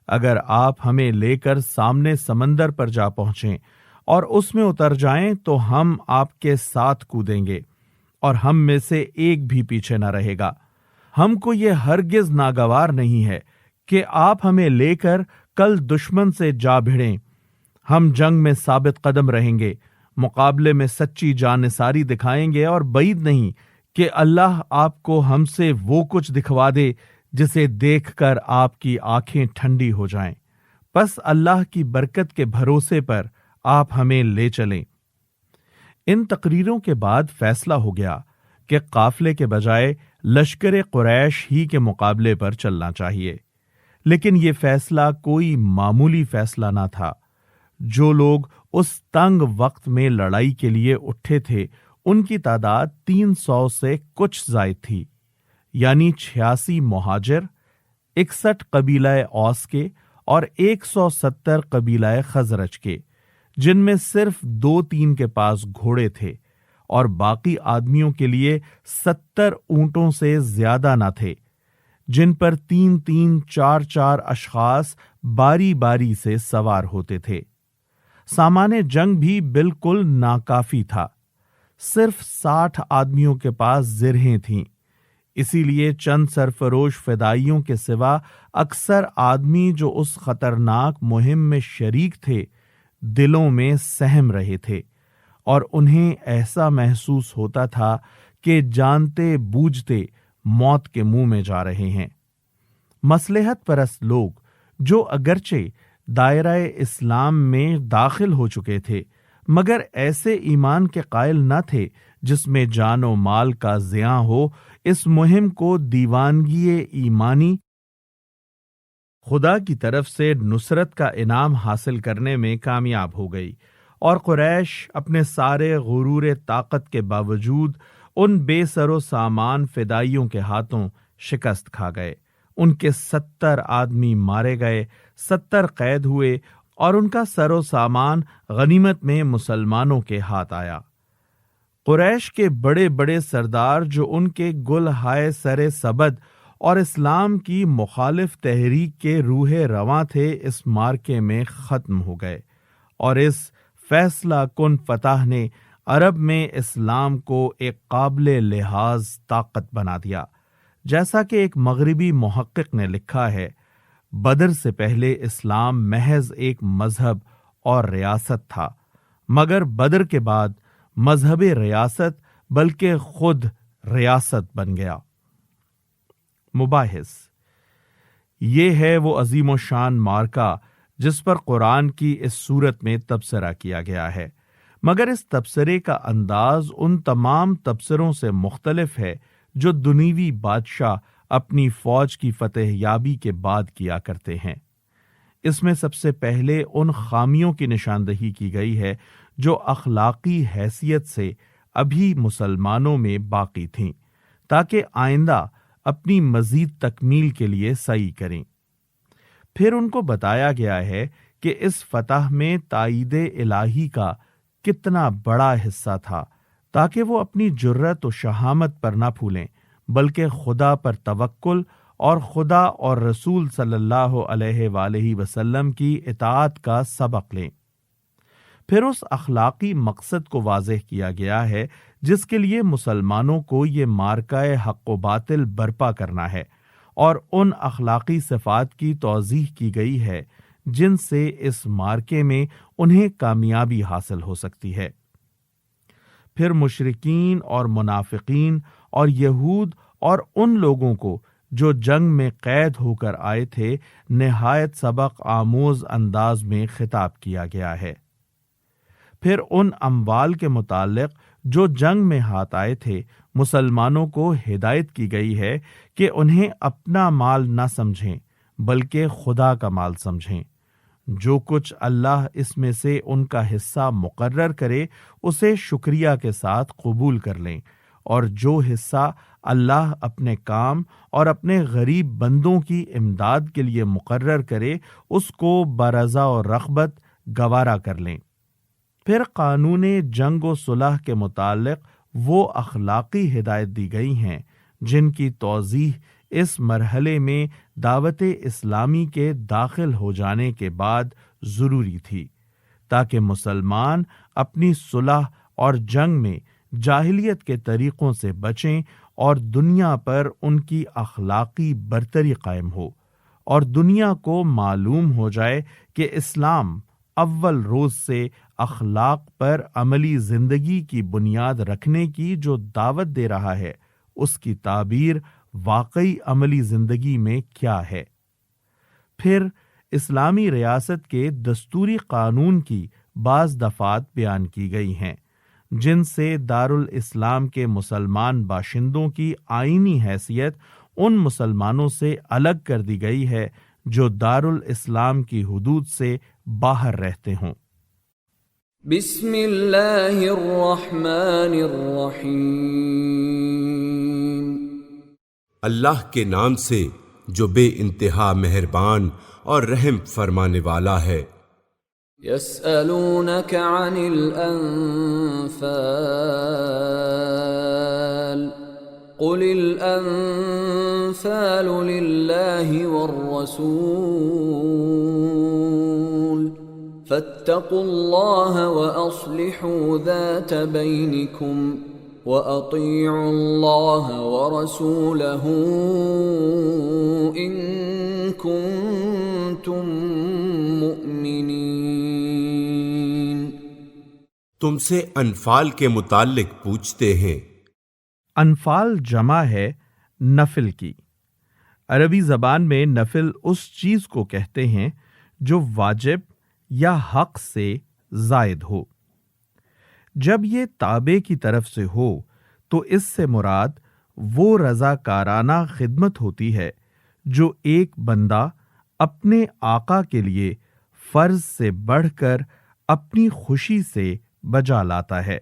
اگر آپ ہمیں لے کر سامنے سمندر پر جا پہنچیں اور اس میں اتر جائیں تو ہم آپ کے ساتھ کودیں گے اور ہم میں سے ایک بھی پیچھے نہ رہے گا۔ ہم کو یہ ہرگز ناگوار نہیں ہے کہ آپ ہمیں لے کر کل دشمن سے جا بھڑیں۔ ہم جنگ میں ثابت قدم رہیں گے، مقابلے میں سچی جانثاری دکھائیں گے، اور بعید نہیں کہ اللہ آپ کو ہم سے وہ کچھ دکھوا دے جسے دیکھ کر آپ کی آنکھیں ٹھنڈی ہو جائیں۔ پس اللہ کی برکت کے بھروسے پر آپ ہمیں لے چلیں۔ ان تقریروں کے بعد فیصلہ ہو گیا کہ قافلے کے بجائے لشکر قریش ہی کے مقابلے پر چلنا چاہیے، لیکن یہ فیصلہ کوئی معمولی فیصلہ نہ تھا۔ جو لوگ اس تنگ وقت میں لڑائی کے لیے اٹھے تھے ان کی تعداد 300 سے کچھ زائد تھی، یعنی 86 مہاجر، 61 قبیلہ اوس کے اور 170 قبیلہ خزرج کے، جن میں صرف 2-3 کے پاس گھوڑے تھے، اور باقی آدمیوں کے لیے 70 اونٹوں سے زیادہ نہ تھے، جن پر 3-3 4-4 اشخاص باری باری سے سوار ہوتے تھے۔ سامان جنگ بھی بالکل ناکافی تھا، صرف 60 آدمیوں کے پاس زرہیں تھیں، اسی لیے چند سرفروش فدائیوں کے سوا اکثر آدمی جو اس خطرناک مہم میں شریک تھے دلوں میں سہم رہے تھے، اور انہیں ایسا محسوس ہوتا تھا کہ جانتے بوجھتے موت کے منہ میں جا رہے ہیں۔ مصلحت پرست لوگ جو اگرچہ دائرہ اسلام میں داخل ہو چکے تھے مگر ایسے ایمان کے قائل نہ تھے جس میں جان و مال کا زیاں ہو، اس مہم کو دیوانگی ایمانی، خدا کی طرف سے نصرت کا انعام حاصل کرنے میں کامیاب ہو گئی، اور قریش اپنے سارے غرور طاقت کے باوجود ان بے سر و سامان فدائیوں کے ہاتھوں شکست کھا گئے۔ ان کے 70 آدمی مارے گئے، 70 قید ہوئے، اور ان کا سر و سامان غنیمت میں مسلمانوں کے ہاتھ آیا۔ قریش کے بڑے بڑے سردار جو ان کے گل ہائے سر سبد اور اسلام کی مخالف تحریک کے روح رواں تھے، اس مارکے میں ختم ہو گئے، اور اس فیصلہ کن فتح نے عرب میں اسلام کو ایک قابل لحاظ طاقت بنا دیا۔ جیسا کہ ایک مغربی محقق نے لکھا ہے، بدر سے پہلے اسلام محض ایک مذہب اور ریاست تھا، مگر بدر کے بعد مذہب ریاست بلکہ خود ریاست بن گیا۔ مباحث: یہ ہے وہ عظیم و شان مارکہ جس پر قرآن کی اس صورت میں تبصرہ کیا گیا ہے، مگر اس تبصرے کا انداز ان تمام تبصروں سے مختلف ہے جو دنیوی بادشاہ اپنی فوج کی فتح یابی کے بعد کیا کرتے ہیں۔ اس میں سب سے پہلے ان خامیوں کی نشاندہی کی گئی ہے جو اخلاقی حیثیت سے ابھی مسلمانوں میں باقی تھیں، تاکہ آئندہ اپنی مزید تکمیل کے لیے سعی کریں۔ پھر ان کو بتایا گیا ہے کہ اس فتح میں تائید الہی کا کتنا بڑا حصہ تھا، تاکہ وہ اپنی جرأت و شہامت پر نہ پھولیں بلکہ خدا پر توکل اور خدا اور رسول صلی اللہ علیہ وآلہ وسلم کی اطاعت کا سبق لیں۔ پھر اس اخلاقی مقصد کو واضح کیا گیا ہے جس کے لیے مسلمانوں کو یہ مارکہ حق و باطل برپا کرنا ہے، اور ان اخلاقی صفات کی توضیح کی گئی ہے جن سے اس مارکے میں انہیں کامیابی حاصل ہو سکتی ہے۔ پھر مشرکین اور منافقین اور یہود اور ان لوگوں کو جو جنگ میں قید ہو کر آئے تھے نہایت سبق آموز انداز میں خطاب کیا گیا ہے۔ پھر ان اموال کے متعلق جو جنگ میں ہاتھ آئے تھے مسلمانوں کو ہدایت کی گئی ہے کہ انہیں اپنا مال نہ سمجھیں بلکہ خدا کا مال سمجھیں۔ جو کچھ اللہ اس میں سے ان کا حصہ مقرر کرے اسے شکریہ کے ساتھ قبول کر لیں، اور جو حصہ اللہ اپنے کام اور اپنے غریب بندوں کی امداد کے لیے مقرر کرے اس کو برضا و رغبت گوارا کر لیں۔ پھر قانون جنگ و صلح کے متعلق وہ اخلاقی ہدایت دی گئی ہیں جن کی توضیح اس مرحلے میں دعوت اسلامی کے داخل ہو جانے کے بعد ضروری تھی، تاکہ مسلمان اپنی صلح اور جنگ میں جاہلیت کے طریقوں سے بچیں اور دنیا پر ان کی اخلاقی برتری قائم ہو، اور دنیا کو معلوم ہو جائے کہ اسلام اول روز سے اخلاق پر عملی زندگی کی بنیاد رکھنے کی جو دعوت دے رہا ہے اس کی تعبیر واقعی عملی زندگی میں کیا ہے۔ پھر اسلامی ریاست کے دستوری قانون کی بعض دفعات بیان کی گئی ہیں جن سے دارالاسلام کے مسلمان باشندوں کی آئینی حیثیت ان مسلمانوں سے الگ کر دی گئی ہے جو دارالاسلام کی حدود سے باہر رہتے ہوں۔ بسم اللہ الرحمن الرحیم، اللہ کے نام سے جو بے انتہا مہربان اور رحم فرمانے والا ہے۔ یسألونک عن الانفال قل الانفال للہ والرسول فاتقوا اللہ واصلحوا ذات بینکم وَأَطِيعُوا اللَّهَ وَرَسُولَهُ إِن كُنتُم مُّؤْمِنِينَ۔ تم سے انفال کے متعلق پوچھتے ہیں۔ انفال جمع ہے نفل کی۔ عربی زبان میں نفل اس چیز کو کہتے ہیں جو واجب یا حق سے زائد ہو۔ جب یہ تابع کی طرف سے ہو تو اس سے مراد وہ رضاکارانہ خدمت ہوتی ہے جو ایک بندہ اپنے آقا کے لیے فرض سے بڑھ کر اپنی خوشی سے بجا لاتا ہے،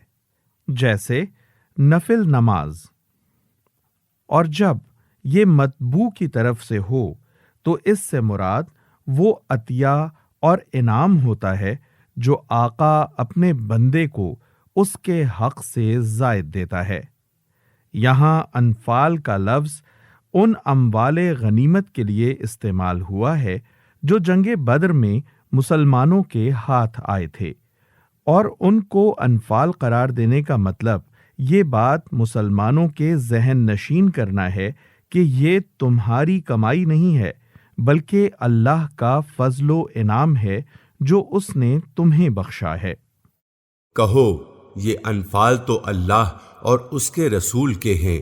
جیسے نفل نماز۔ اور جب یہ مطبوع کی طرف سے ہو تو اس سے مراد وہ عطیہ اور انعام ہوتا ہے جو آقا اپنے بندے کو اس کے حق سے زائد دیتا ہے۔ یہاں انفال کا لفظ ان اموال غنیمت کے لیے استعمال ہوا ہے جو جنگ بدر میں مسلمانوں کے ہاتھ آئے تھے، اور ان کو انفال قرار دینے کا مطلب یہ بات مسلمانوں کے ذہن نشین کرنا ہے کہ یہ تمہاری کمائی نہیں ہے بلکہ اللہ کا فضل و انعام ہے جو اس نے تمہیں بخشا ہے۔ کہو یہ انفال تو اللہ اور اس کے رسول کے ہیں،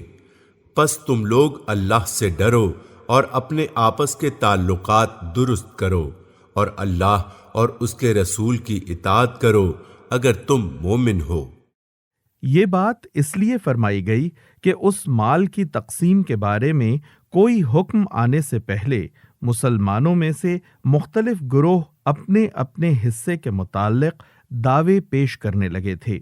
پس تم لوگ اللہ سے ڈرو اور اپنے آپس کے تعلقات درست کرو اور اللہ اور اس کے رسول کی اطاعت کرو اگر تم مومن ہو۔ یہ بات اس لیے فرمائی گئی کہ اس مال کی تقسیم کے بارے میں کوئی حکم آنے سے پہلے مسلمانوں میں سے مختلف گروہ اپنے اپنے حصے کے متعلق دعوے پیش کرنے لگے تھے۔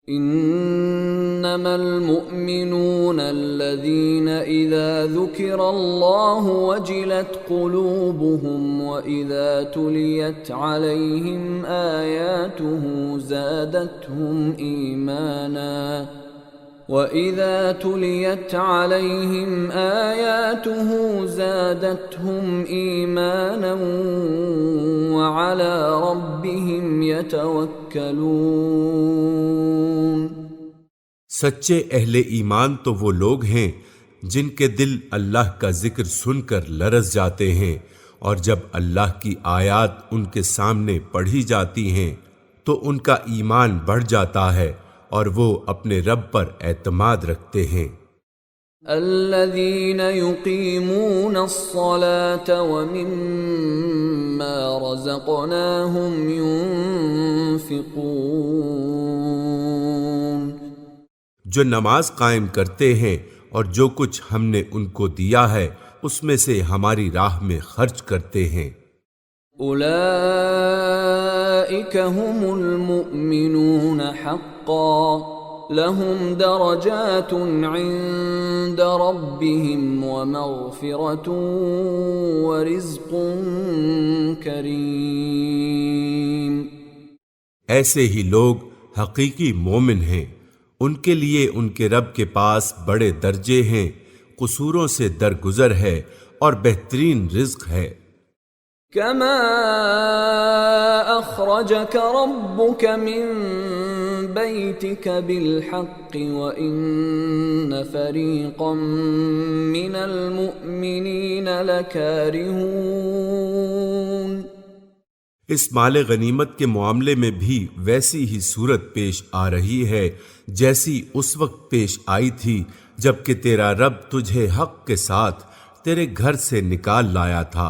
انما المؤمنون الذين اذا ذكر الله وجلت قلوبهم واذا تليت عليهم آياته زادتهم ايمانا وَإِذَا تُلِيَتْ عَلَيْهِمْ آيَاتُهُ زَادَتْهُمْ إِيمَانًا وَعَلَى رَبِّهِمْ يَتَوَكَّلُونَ۔ سچے اہل ایمان تو وہ لوگ ہیں جن کے دل اللہ کا ذکر سن کر لرز جاتے ہیں، اور جب اللہ کی آیات ان کے سامنے پڑھی جاتی ہیں تو ان کا ایمان بڑھ جاتا ہے اور وہ اپنے رب پر اعتماد رکھتے ہیں۔ الذين يقيمون الصلاة ومما رزقناهم ينفقون، جو نماز قائم کرتے ہیں اور جو کچھ ہم نے ان کو دیا ہے اس میں سے ہماری راہ میں خرچ کرتے ہیں۔ اولئک هم المؤمنون حقا لهم درجات عند ربهم ومغفرة ورزق کریم۔ ایسے ہی لوگ حقیقی مومن ہیں، ان کے لیے ان کے رب کے پاس بڑے درجے ہیں، قصوروں سے درگزر ہے اور بہترین رزق ہے۔ كما أخرجك ربك من بيتك بالحق وإن فريقا من المؤمنين لكارهون۔ اس مال غنیمت کے معاملے میں بھی ویسی ہی صورت پیش آ رہی ہے جیسی اس وقت پیش آئی تھی جب کہ تیرا رب تجھے حق کے ساتھ تیرے گھر سے نکال لایا تھا،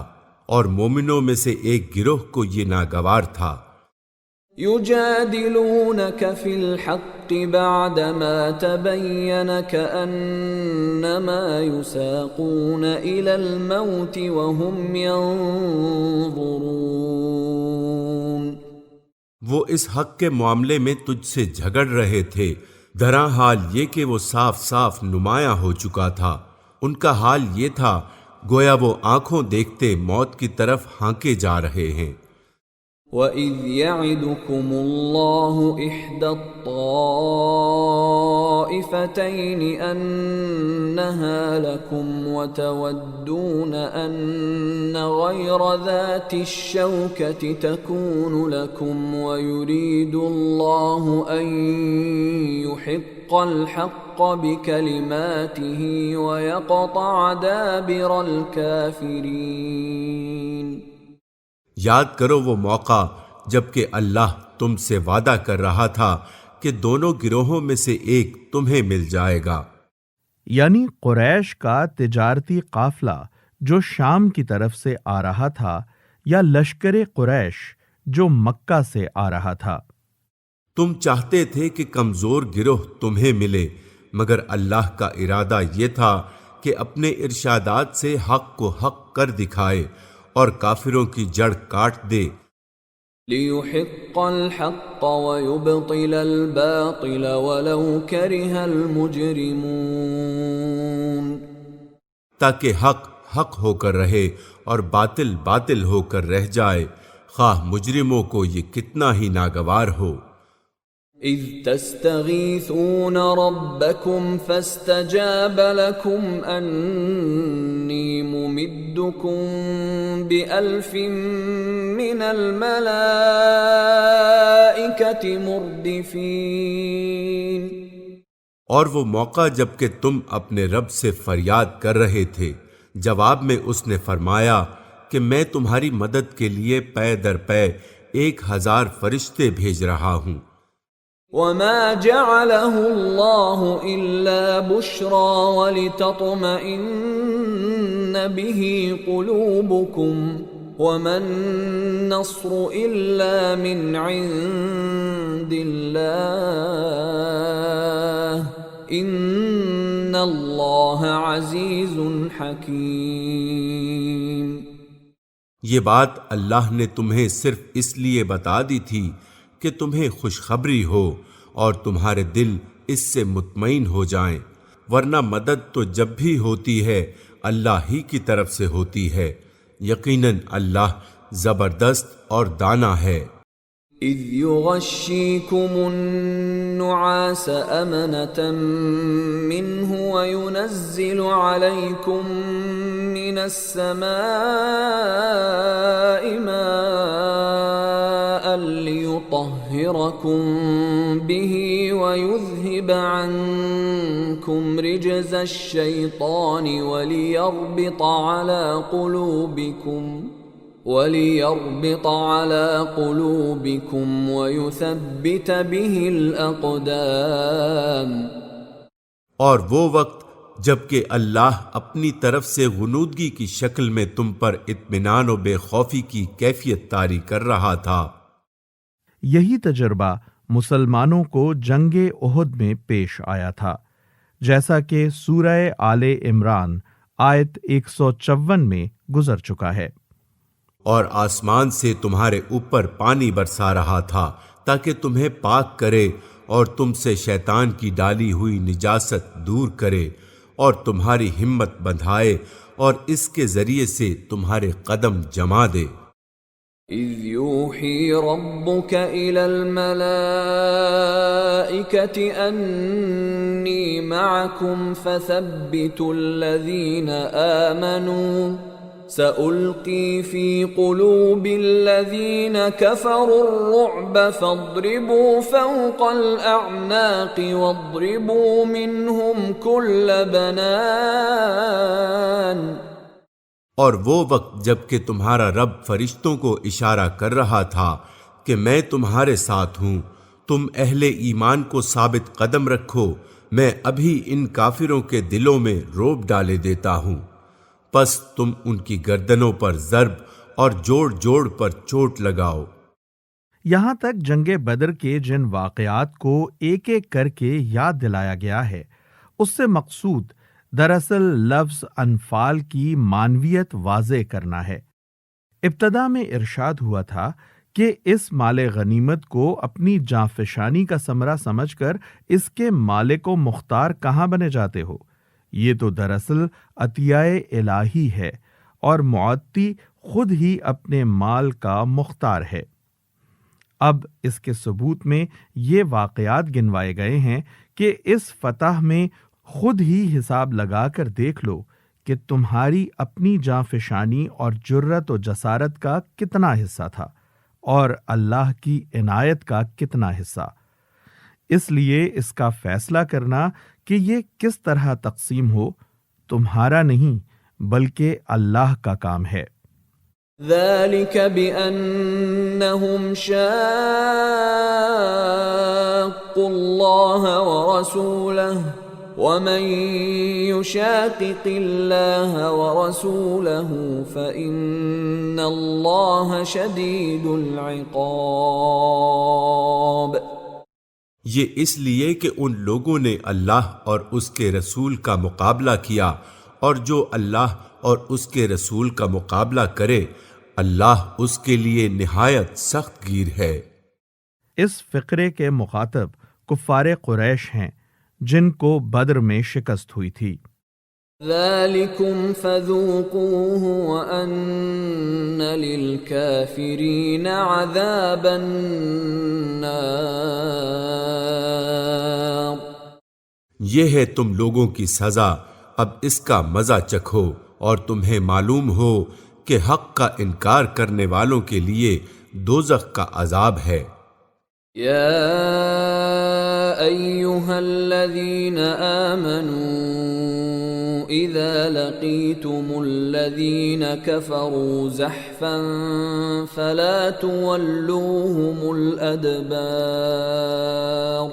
اور مومنوں میں سے ایک گروہ کو یہ ناگوار تھا۔ یجادلونک فی الحق بعدما تبين كأنما يساقون إلى الموت وهم ينظرون۔ وہ اس حق کے معاملے میں تجھ سے جھگڑ رہے تھے، درا حال یہ کہ وہ صاف صاف نمایاں ہو چکا تھا۔ ان کا حال یہ تھا گویا وہ آنکھوں دیکھتے موت کی طرف ہانکے جا رہے ہیں۔ وَإِذْ يَعِدُكُمُ اللَّهُ إِحْدَى الطَّائِفَتَيْنِ أَنَّهَا لَكُمْ وَتَوَدُّونَ أَنَّ غَيْرَ ذَاتِ الشَّوْكَةِ تَكُونُ لَكُمْ وَيُرِيدُ اللَّهُ أَن يُحِقَّ الْحَقَّ بِكَلِمَاتِهِ وَيَقْطَعَ دَابِرَ الْكَافِرِينَ۔ یاد کرو وہ موقع جب کہ اللہ تم سے وعدہ کر رہا تھا کہ دونوں گروہوں میں سے ایک تمہیں مل جائے گا، یعنی قریش کا تجارتی قافلہ جو شام کی طرف سے آ رہا تھا یا لشکر قریش جو مکہ سے آ رہا تھا۔ تم چاہتے تھے کہ کمزور گروہ تمہیں ملے، مگر اللہ کا ارادہ یہ تھا کہ اپنے ارشادات سے حق کو حق کر دکھائے اور کافروں کی جڑ کاٹ دے۔ لِيُحِقَّ الْحَقَّ وَيُبْطِلَ الْبَاطِلَ وَلَوْ كَرِهَ الْمُجْرِمُونَ، تاکہ حق حق ہو کر رہے اور باطل باطل ہو کر رہ جائے، خواہ مجرموں کو یہ کتنا ہی ناگوار ہو۔ اِذْ تَسْتَغِيثُونَ رَبَّكُمْ فَاسْتَجَابَ لَكُمْ أَنِّي مُمِدُّكُمْ بِأَلْفٍ مِّنَ الْمَلَائِكَةِ مُرْدِفِينَ۔ اور وہ موقع جب کہ تم اپنے رب سے فریاد کر رہے تھے، جواب میں اس نے فرمایا کہ میں تمہاری مدد کے لیے پے در پے 1000 فرشتے بھیج رہا ہوں۔ وَمَا جَعَلَهُ اللَّهُ إِلَّا بُشْرَى وَلِتَطْمَئِنَّ بِهِ قُلُوبُكُمْ وَمَا النَّصْرُ إِلَّا مِنْ عِنْدِ اللَّهِ إِنَّ اللَّهَ عَزِيزٌ حَكِيمٌ۔ یہ بات اللہ نے تمہیں صرف اس لیے بتا دی تھی کہ تمہیں خوشخبری ہو اور تمہارے دل اس سے مطمئن ہو جائیں، ورنہ مدد تو جب بھی ہوتی ہے اللہ ہی کی طرف سے ہوتی ہے، یقیناً اللہ زبردست اور دانا ہے۔ اِذْ يُغَشِّيكُمُ النُّعَاسَ أَمَنَةً مِّنْهُ وَيُنَزِّلُ عَلَيْكُم مِّنَ السَّمَاءِ مَاءً لِّيُطَهِّرَكُم بِهِ وَيُذْهِبَ عَنكُمْ رِجْزَ الشَّيْطَانِ وَلِيَرْبِطَ عَلَىٰ قُلُوبِكُمْ وَيُثَبِّتَ بِهِ الْأَقْدَامَ۔ اور وہ وقت جب کہ اللہ اپنی طرف سے غنودگی کی شکل میں تم پر اطمینان و بے خوفی کی کیفیت طاری کر رہا تھا۔ یہی تجربہ مسلمانوں کو جنگ احد میں پیش آیا تھا، جیسا کہ سورہ آل عمران آیت 154 میں گزر چکا ہے۔ اور آسمان سے تمہارے اوپر پانی برسا رہا تھا تاکہ تمہیں پاک کرے اور تم سے شیطان کی ڈالی ہوئی نجاست دور کرے اور تمہاری ہمت بندھائے اور اس کے ذریعے سے تمہارے قدم جما دے۔ اِذْ يُوحِي رَبُّكَ إِلَى الْمَلَائِكَةِ أَنِّي مَعَكُمْ فَثَبِّتُوا الَّذِينَ آمَنُوا سَأُلْقِي فِي قُلُوبِ الَّذِينَ كَفَرُوا الرُّعْبَ فَاضْرِبُوا فَوْقَ الْأَعْنَاقِ وَاضْرِبُوا مِنْهُمْ كُلَّ بَنَانٍ۔ اور وہ وقت جب کہ تمہارا رب فرشتوں کو اشارہ کر رہا تھا کہ میں تمہارے ساتھ ہوں، تم اہل ایمان کو ثابت قدم رکھو، میں ابھی ان کافروں کے دلوں میں روب ڈالے دیتا ہوں، پس تم ان کی گردنوں پر ضرب اور جوڑ جوڑ پر چوٹ لگاؤ۔ یہاں تک جنگ بدر کے جن واقعات کو ایک ایک کر کے یاد دلایا گیا ہے، اس سے مقصود دراصل لفظ انفال کی معنویت واضح کرنا ہے۔ ابتدا میں ارشاد ہوا تھا کہ اس مال غنیمت کو اپنی جانفشانی کا ثمرہ سمجھ کر اس کے مالک و مختار کہاں بنے جاتے ہو؟ یہ تو دراصل عطیہ الہی ہے اور معطی خود ہی اپنے مال کا مختار ہے۔ اب اس کے ثبوت میں یہ واقعات گنوائے گئے ہیں کہ اس فتح میں خود ہی حساب لگا کر دیکھ لو کہ تمہاری اپنی جانفشانی اور جرت و جسارت کا کتنا حصہ تھا اور اللہ کی عنایت کا کتنا حصہ۔ اس لیے اس کا فیصلہ کرنا کہ یہ کس طرح تقسیم ہو تمہارا نہیں بلکہ اللہ کا کام ہے۔ ذلك بأنهم شاقوا الله ورسوله ومن يشاقق الله ورسوله فإن الله شديد العقاب۔ یہ اس لیے کہ ان لوگوں نے اللہ اور اس کے رسول کا مقابلہ کیا، اور جو اللہ اور اس کے رسول کا مقابلہ کرے اللہ اس کے لیے نہایت سخت گیر ہے۔ اس فقرے کے مخاطب کفار قریش ہیں جن کو بدر میں شکست ہوئی تھی۔ ذَلِكُمْ فَذُوقُوهُ وَأَنَّ لِلْكَافِرِينَ عَذَابَ النَّارِ۔ یہ ہے تم لوگوں کی سزا، اب اس کا مزہ چکھو، اور تمہیں معلوم ہو کہ حق کا انکار کرنے والوں کے لیے دوزخ کا عذاب ہے۔ یا ایہا الذین آمنوا اذا لقیتم الذین کفروا زحفا فلا تولوہم الادبار۔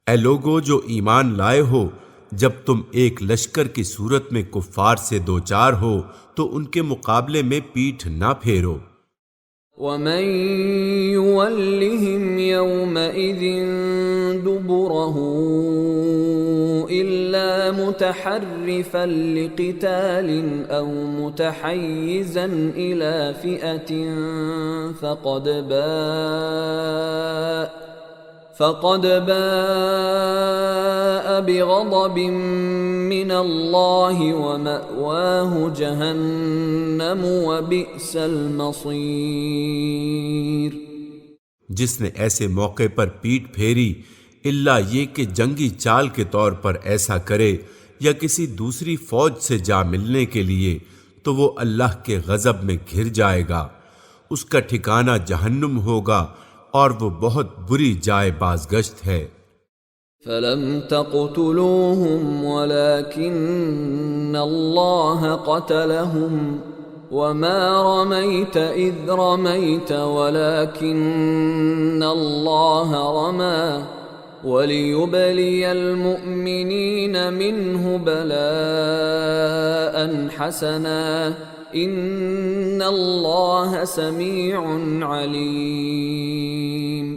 اے لوگو جو ایمان لائے ہو، جب تم ایک لشکر کی صورت میں کفار سے دوچار ہو تو ان کے مقابلے میں پیٹھ نہ پھیرو۔ وَمَن يُوَلِّهِمْ يَوْمَئِذٍ دُبُرَهُ إِلَّا مُتَحَرِّفًا لِقِتَالٍ أَوْ مُتَحَيِّزًا إِلَى فِئَةٍ فقد باء بغضب من اللہ ومأواہ جہنم وبئس المصیر۔ جس نے ایسے موقع پر پیٹ پھیری الا یہ کہ جنگی چال کے طور پر ایسا کرے یا کسی دوسری فوج سے جا ملنے کے لیے، تو وہ اللہ کے غضب میں گھر جائے گا، اس کا ٹھکانہ جہنم ہوگا اور وہ بہت بری جائے بازگشت ہے۔ فَلَمْ تَقْتُلُوهُمْ وَلَكِنَّ اللَّهَ قَتَلَهُمْ وَمَا رَمَيْتَ إِذْ رَمَيْتَ وَلَكِنَّ اللَّهَ رَمَى وَلِيُبْلِيَ الْمُؤْمِنِينَ مِنْهُ بَلَاءً حَسَنًا ان اللہ سمیع علیم۔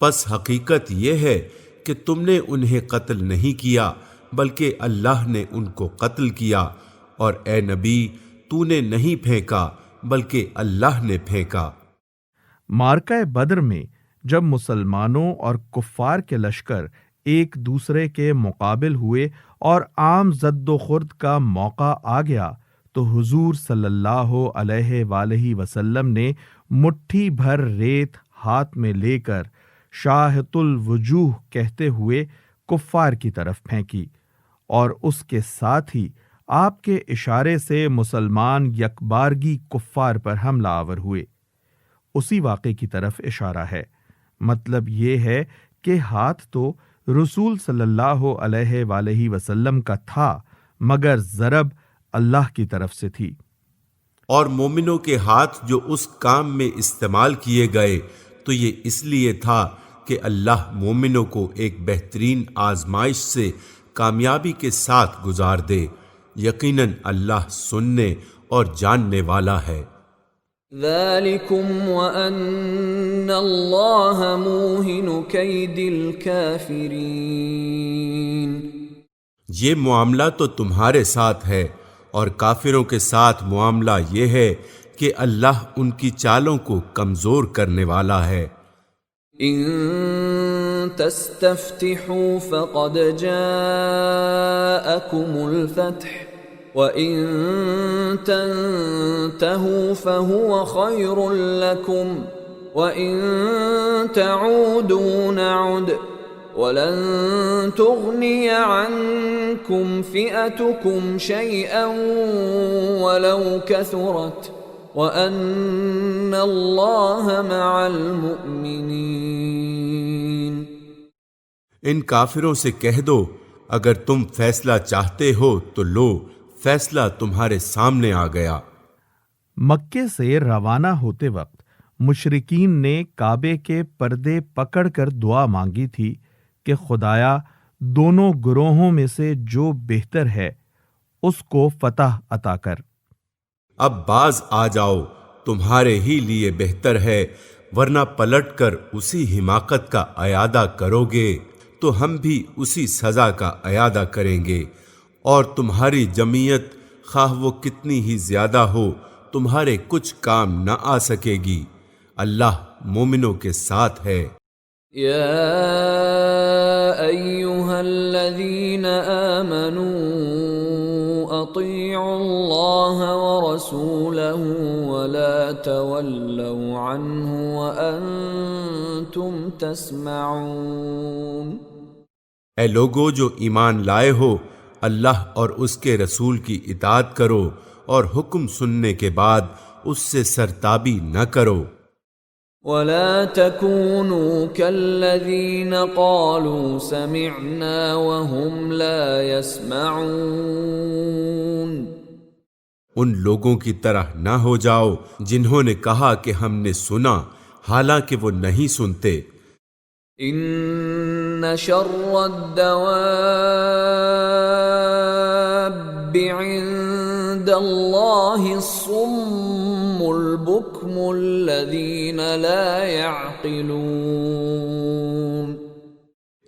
پس حقیقت یہ ہے کہ تم نے انہیں قتل نہیں کیا بلکہ اللہ نے ان کو قتل کیا، اور اے نبی تو نے نہیں پھینکا بلکہ اللہ نے پھینکا۔ معرکہ بدر میں جب مسلمانوں اور کفار کے لشکر ایک دوسرے کے مقابل ہوئے اور عام زد و خورد کا موقع آ گیا تو حضور صلی اللہ علیہ وآلہ وسلم نے مٹھی بھر ریت ہاتھ میں لے کر شاہت الوجوہ کہتے ہوئے کفار کی طرف پھینکی، اور اس کے ساتھ ہی آپ کے اشارے سے مسلمان یکبارگی کفار پر حملہ آور ہوئے۔ اسی واقعے کی طرف اشارہ ہے، مطلب یہ ہے کہ ہاتھ تو رسول صلی اللہ علیہ وآلہ وسلم کا تھا مگر ضرب اللہ کی طرف سے تھی۔ اور مومنوں کے ہاتھ جو اس کام میں استعمال کیے گئے تو یہ اس لیے تھا کہ اللہ مومنوں کو ایک بہترین آزمائش سے کامیابی کے ساتھ گزار دے، یقیناً اللہ سننے اور جاننے والا ہے۔ ذَلِكُمْ وَأَنَّ اللَّهَ مُوهِنُ كَيْدِ الْكَافِرِينَ۔ یہ معاملہ تو تمہارے ساتھ ہے، اور کافروں کے ساتھ معاملہ یہ ہے کہ اللہ ان کی چالوں کو کمزور کرنے والا ہے۔ ان تستفتحوا فقد جاءكم الفتح وَإِن تَنْتَهُوا فَهُوَ خَيْرٌ لَكُمْ وَإِن تَعُودُوا نَعُدْ وَلَن تُغْنِيَ عَنْكُمْ فِئَتُكُمْ شَيْئًا وَلَوْ كَثُرَتْ وَأَنَّ اللَّهَ مَعَ الْمُؤْمِنِينَ۔ ان کافروں سے کہہ دو اگر تم فیصلہ چاہتے ہو تو لو، فیصلہ تمہارے سامنے آ گیا۔ مکے سے روانہ ہوتے وقت مشرکین نے کعبے کے پردے پکڑ کر دعا مانگی تھی کہ خدایا دونوں گروہوں میں سے جو بہتر ہے اس کو فتح عطا کر۔ اب باز آ جاؤ، تمہارے ہی لیے بہتر ہے، ورنہ پلٹ کر اسی حماقت کا اعادہ کرو گے تو ہم بھی اسی سزا کا اعادہ کریں گے، اور تمہاری جمعیت خواہ وہ کتنی ہی زیادہ ہو تمہارے کچھ کام نہ آ سکے گی، اللہ مومنوں کے ساتھ ہے۔ یا ایہا الذین آمنوا اطیعوا اللہ ورسولہ ولا تولوا عنہ وانتم تسمعون۔ اے لوگو جو ایمان لائے ہو، اللہ اور اس کے رسول کی اطاعت کرو اور حکم سننے کے بعد اس سے سرتابی نہ کرو۔ وَلَا تَكُونُوا كَالَّذِينَ قَالُوا سَمِعْنَا وَهُمْ لَا يَسْمَعُونَ۔ ان لوگوں کی طرح نہ ہو جاؤ جنہوں نے کہا کہ ہم نے سنا حالانکہ وہ نہیں سنتے۔ ان شر الدواب عند اللہ الصم البکم الذین لا يعقلون۔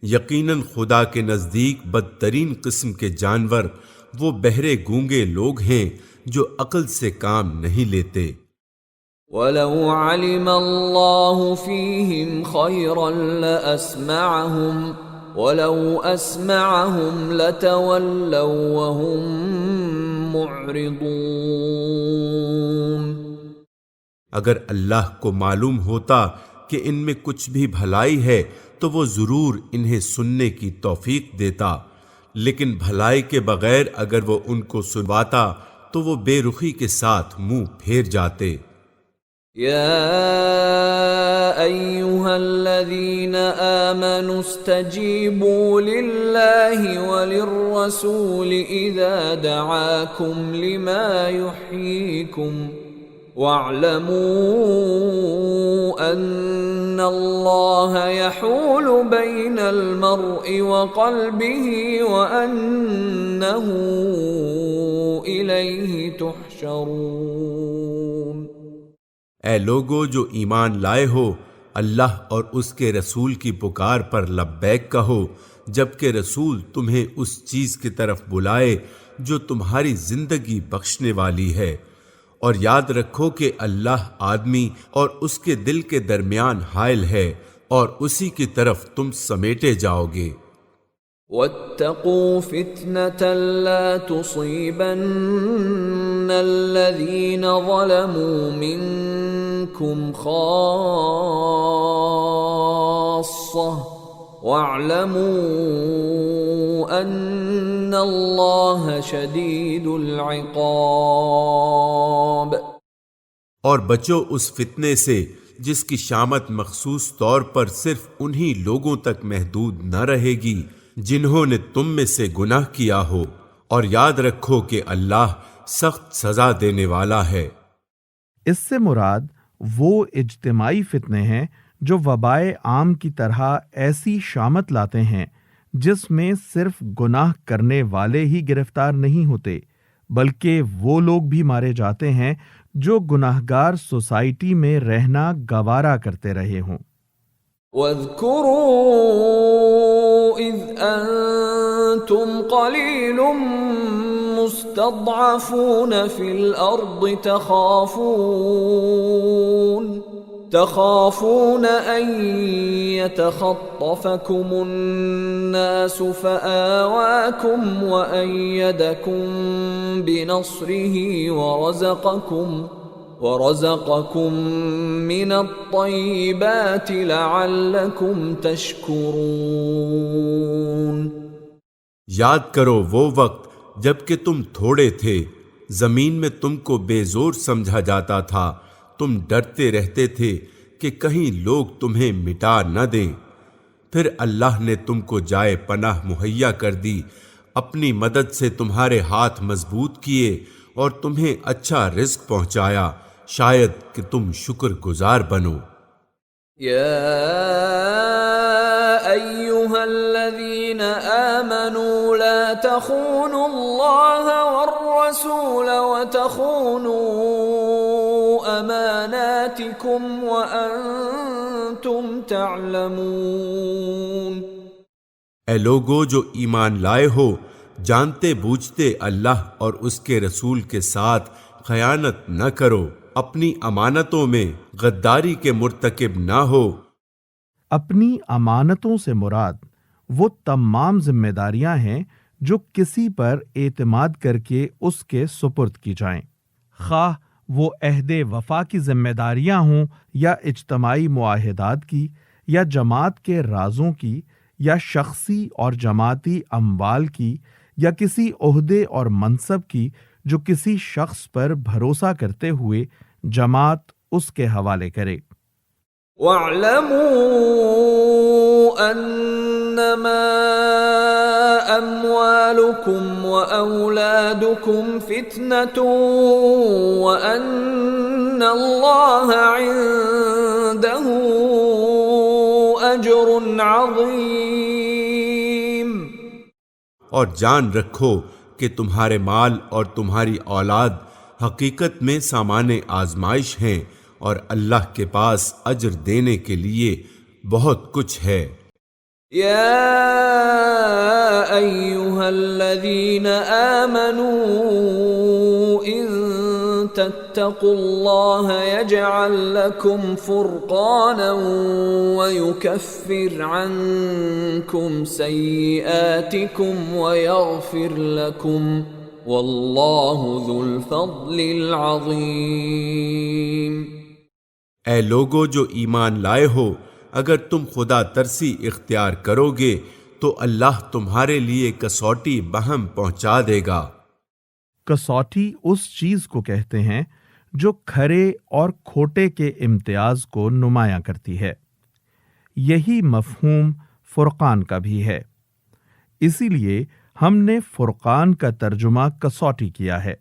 یقیناً خدا کے نزدیک بدترین قسم کے جانور وہ بہرے گونگے لوگ ہیں جو عقل سے کام نہیں لیتے۔ وَلَوْ عَلِمَ اللَّهُ فِيهِمْ خَيْرًا لَأَسْمَعَهُمْ وَلَوْ أَسْمَعَهُمْ لَتَوَلَّوْا وَهُمْ مُعْرِضُونَ۔ اگر اللہ کو معلوم ہوتا کہ ان میں کچھ بھی بھلائی ہے تو وہ ضرور انہیں سننے کی توفیق دیتا، لیکن بھلائی کے بغیر اگر وہ ان کو سنواتا تو وہ بے رخی کے ساتھ منہ پھیر جاتے۔ یا ایہا الذین آمنوا استجیبوا للہ وللرسول اذا دعاکم لما یحییکم واعلموا ان اللہ یحول بین المرء وقلبہ وانہ الیہ تحشرون۔ اے لوگو جو ایمان لائے ہو، اللہ اور اس کے رسول کی پکار پر لبیک کہو جبکہ رسول تمہیں اس چیز کی طرف بلائے جو تمہاری زندگی بخشنے والی ہے، اور یاد رکھو کہ اللہ آدمی اور اس کے دل کے درمیان حائل ہے اور اسی کی طرف تم سمیٹے جاؤ گے۔ وَاتَّقُوا فِتْنَةً لَا تُصِيبَنَّ الَّذِينَ ظَلَمُوا مِنكُمْ خَاصَّةً وَاعْلَمُوا أَنَّ اللَّهَ شَدِيدُ الْعِقَابِ۔ اور بچو اس فتنے سے جس کی شامت مخصوص طور پر صرف انہی لوگوں تک محدود نہ رہے گی جنہوں نے تم میں سے گناہ کیا ہو، اور یاد رکھو کہ اللہ سخت سزا دینے والا ہے۔ اس سے مراد وہ اجتماعی فتنے ہیں جو وبائے عام کی طرح ایسی شامت لاتے ہیں جس میں صرف گناہ کرنے والے ہی گرفتار نہیں ہوتے، بلکہ وہ لوگ بھی مارے جاتے ہیں جو گناہگار سوسائٹی میں رہنا گوارا کرتے رہے ہوں۔ وَاذْكُرُوا إِذْ أَنْتُمْ قَلِيلٌ مُسْتَضْعَفُونَ فِي الْأَرْضِ تخافون أن يتخطفكم الناس فآواكم وأيدكم بنصره ورزقكم من الطيبات لعلكم تشكرون۔ یاد کرو وہ وقت جب کہ تم تھوڑے تھے، زمین میں تم کو بے زور سمجھا جاتا تھا، تم ڈرتے رہتے تھے کہ کہیں لوگ تمہیں مٹا نہ دیں، پھر اللہ نے تم کو جائے پناہ مہیا کر دی، اپنی مدد سے تمہارے ہاتھ مضبوط کیے اور تمہیں اچھا رزق پہنچایا، شاید کہ تم شکر گزار بنو۔ یا ایھا الذین آمنوا لا تخونوا اللہ والرسول وتخونوا اماناتکم وانتم تعلمون۔ اے لوگو جو ایمان لائے ہو، جانتے بوجھتے اللہ اور اس کے رسول کے ساتھ خیانت نہ کرو، اپنی امانتوں میں غداری کے مرتکب نہ ہو۔ اپنی امانتوں سے مراد وہ تمام ذمہ داریاں ہیں جو کسی پر اعتماد کر کے اس کے سپرد کی جائیں، خواہ وہ عہد وفا کی ذمہ داریاں ہوں یا اجتماعی معاہدات کی یا جماعت کے رازوں کی یا شخصی اور جماعتی اموال کی یا کسی عہدے اور منصب کی جو کسی شخص پر بھروسہ کرتے ہوئے جماعت اس کے حوالے کرے۔ وَاعْلَمُوا أَنَّمَا أَمْوَالُكُمْ وَأَوْلَادُكُمْ فِتْنَةٌ وَأَنَّ اللَّهَ عِندَهُ أَجْرٌ عَظِيمٌ۔ اور جان رکھو کہ تمہارے مال اور تمہاری اولاد حقیقت میں سامان آزمائش ہیں، اور اللہ کے پاس اجر دینے کے لیے بہت کچھ ہے۔ یا ایھا الذین آمنوا ان تتقوا اللہ یجعل لکم فرقانا ویکفر عنکم سیئاتکم ویغفر لکم واللہ ذو الفضل العظیم۔ اے لوگو جو ایمان لائے ہو، اگر تم خدا ترسی اختیار کرو گے تو اللہ تمہارے لیے کسوٹی بہم پہنچا دے گا۔ کسوٹی اس چیز کو کہتے ہیں جو کھرے اور کھوٹے کے امتیاز کو نمایاں کرتی ہے۔ یہی مفہوم فرقان کا بھی ہے، اسی لیے ہم نے فرقان کا ترجمہ کسوٹی کیا ہے۔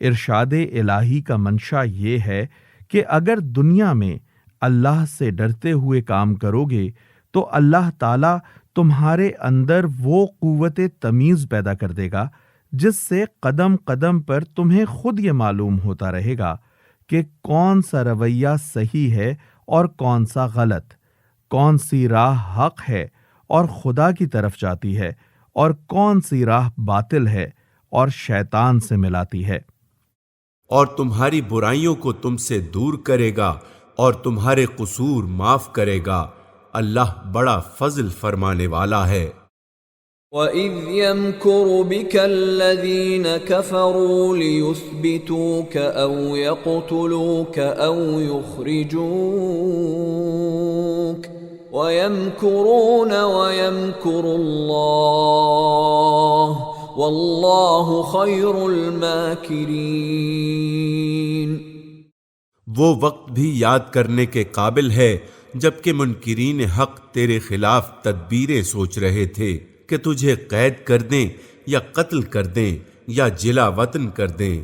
ارشاد الہی کا منشا یہ ہے کہ اگر دنیا میں اللہ سے ڈرتے ہوئے کام کرو گے تو اللہ تعالیٰ تمہارے اندر وہ قوت تمیز پیدا کر دے گا جس سے قدم قدم پر تمہیں خود یہ معلوم ہوتا رہے گا کہ کون سا رویہ صحیح ہے اور کون سا غلط، کون سی راہ حق ہے اور خدا کی طرف جاتی ہے اور کون سی راہ باطل ہے اور شیطان سے ملاتی ہے۔ اور تمہاری برائیوں کو تم سے دور کرے گا اور تمہارے قصور معاف کرے گا، اللہ بڑا فضل فرمانے والا ہے۔ وَإِذْ يَمْكُرُ بِكَ الَّذِينَ كَفَرُوا لِيُثْبِتُوكَ أَوْ يَقْتُلُوكَ أَوْ يُخْرِجُوكَ وَيَمْكُرُونَ وَيَمْكُرُ اللَّهُ وَاللَّهُ خَيْرُ الْمَاكِرِينَ۔ وہ وقت بھی یاد کرنے کے قابل ہے جبکہ منکرین حق تیرے خلاف تدبیریں سوچ رہے تھے کہ تجھے قید کر دیں یا قتل کر دیں یا جلا وطن کر دیں۔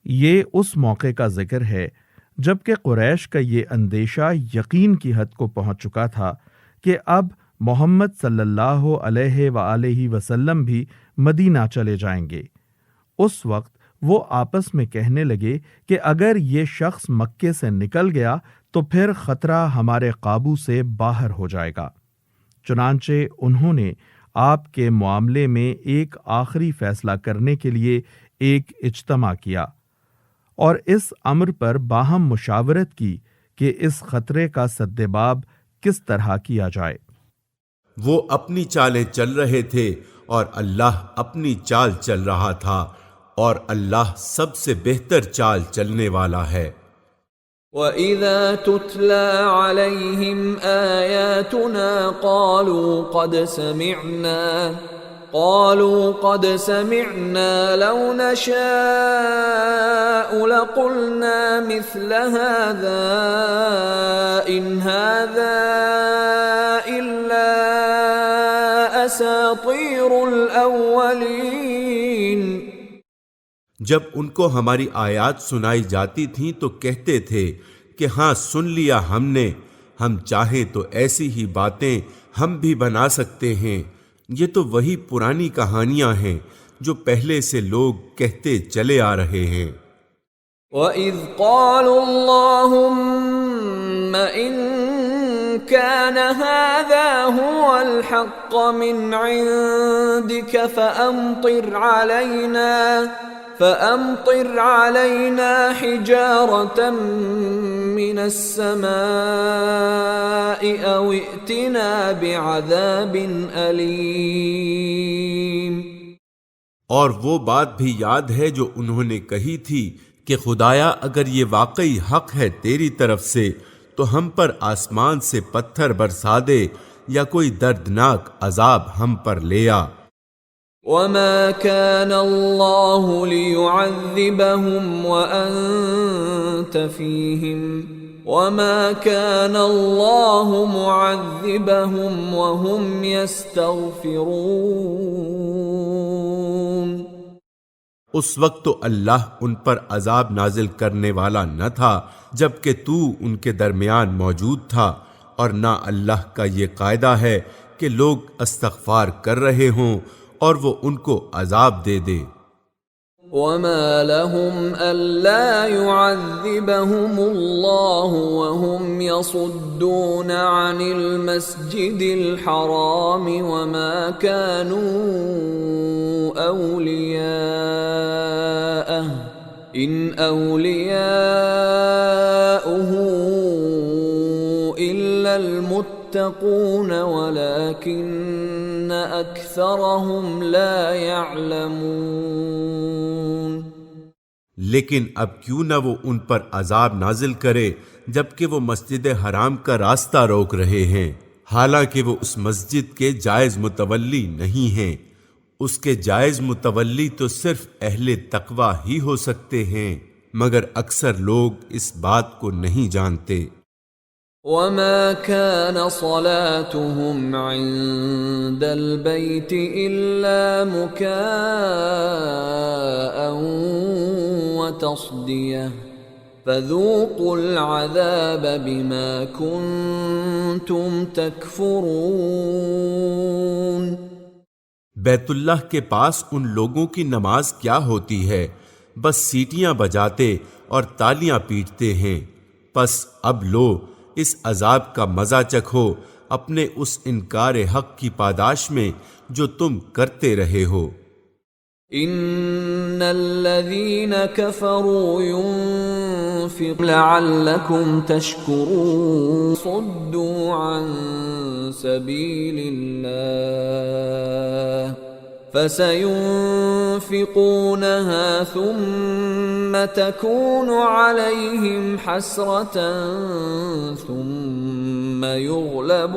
یہ اس موقع کا ذکر ہے جبکہ قریش کا یہ اندیشہ یقین کی حد کو پہنچ چکا تھا کہ اب محمد صلی اللہ علیہ وآلہ وسلم بھی مدینہ چلے جائیں گے۔ اس وقت وہ آپس میں کہنے لگے کہ اگر یہ شخص مکے سے نکل گیا تو پھر خطرہ ہمارے قابو سے باہر ہو جائے گا۔ چنانچہ انہوں نے آپ کے معاملے میں ایک آخری فیصلہ کرنے کے لیے ایک اجتماع کیا اور اس امر پر باہم مشاورت کی کہ اس خطرے کا سدباب کس طرح کیا جائے۔ وہ اپنی چالیں چل رہے تھے اور اللہ اپنی چال چل رہا تھا، اور اللہ سب سے بہتر چال چلنے والا ہے۔ وَإِذَا تُتْلَى عَلَيْهِمْ آيَاتُنَا قَالُوا قَدْ سَمِعْنَا لَوْ نَشَاءُ لَقُلْنَا مِثْلَ هَذَا إِنْ هَذَا إِلَّا أَسَاطِيرُ الْأَوَّلِينَ۔ جب ان کو ہماری آیات سنائی جاتی تھیں تو کہتے تھے کہ ہاں سن لیا ہم نے، ہم چاہیں تو ایسی ہی باتیں ہم بھی بنا سکتے ہیں، یہ تو وہی پرانی کہانیاں ہیں جو پہلے سے لوگ کہتے چلے آ رہے ہیں۔ وَإِذْ قَالُوا اللَّهُمَّ إِن كَانَ هَذَا هُوَ الْحَقَّ مِنْ عِنْدِكَ فَأَمْطِرْ عَلَيْنَا حِجَارَةً مِّنَ السَّمَاءِ أَوْ ائْتِنَا بِعَذَابٍ أَلِيمٍ۔ اور وہ بات بھی یاد ہے جو انہوں نے کہی تھی کہ خدایا اگر یہ واقعی حق ہے تیری طرف سے تو ہم پر آسمان سے پتھر برسا دے یا کوئی دردناک عذاب ہم پر لے آ۔ وَمَا كَانَ اللَّهُ لِيُعَذِّبَهُمْ وَأَنْتَ فِيهِمْ وَمَا كَانَ اللَّهُ مُعَذِّبَهُمْ وَهُمْ يَسْتَغْفِرُونَ۔ اس وقت تو اللہ ان پر عذاب نازل کرنے والا نہ تھا جبکہ تو ان کے درمیان موجود تھا، اور نہ اللہ کا یہ قاعدہ ہے کہ لوگ استغفار کر رہے ہوں اور وہ ان کو عذاب دے دے۔ وَمَا لَهُمْ أَلَّا يُعَذِّبَهُمُ اللَّهُ وَهُمْ يَصُدُّونَ عَنِ الْمَسْجِدِ الْحَرَامِ وَمَا كَانُوا أَوْلِيَاءَهُ إِنْ أَوْلِيَاؤُهُ إِلَّا الْمُتَّقُونَ وَلَكِنَّ أَكْثَرَهُمْ لَا يَعْلَمُونَ۔ لیکن اب کیوں نہ وہ ان پر عذاب نازل کرے جبکہ وہ مسجد حرام کا راستہ روک رہے ہیں، حالانکہ وہ اس مسجد کے جائز متولی نہیں ہیں۔ اس کے جائز متولی تو صرف اہل تقوی ہی ہو سکتے ہیں، مگر اکثر لوگ اس بات کو نہیں جانتے۔ وَمَا كَانَ صَلَاتُهُمْ عِندَ الْبَيْتِ إِلَّا مُكَاءً وَتَصْدِيَةً فَذُوقُوا الْعَذَابَ بِمَا كُنتُمْ تَكْفُرُونَ۔ بیت اللہ کے پاس ان لوگوں کی نماز کیا ہوتی ہے، بس سیٹیاں بجاتے اور تالیاں پیٹتے ہیں۔ پس اب لو اس عذاب کا مزہ چکھو اپنے اس انکار حق کی پاداش میں جو تم کرتے رہے ہو۔ ان الذين كفروا ينفقون لعلكم تشكرون صدوا عن سبيل الله فسينفقونها ثم تكون عليهم حسرة ثم يغلبون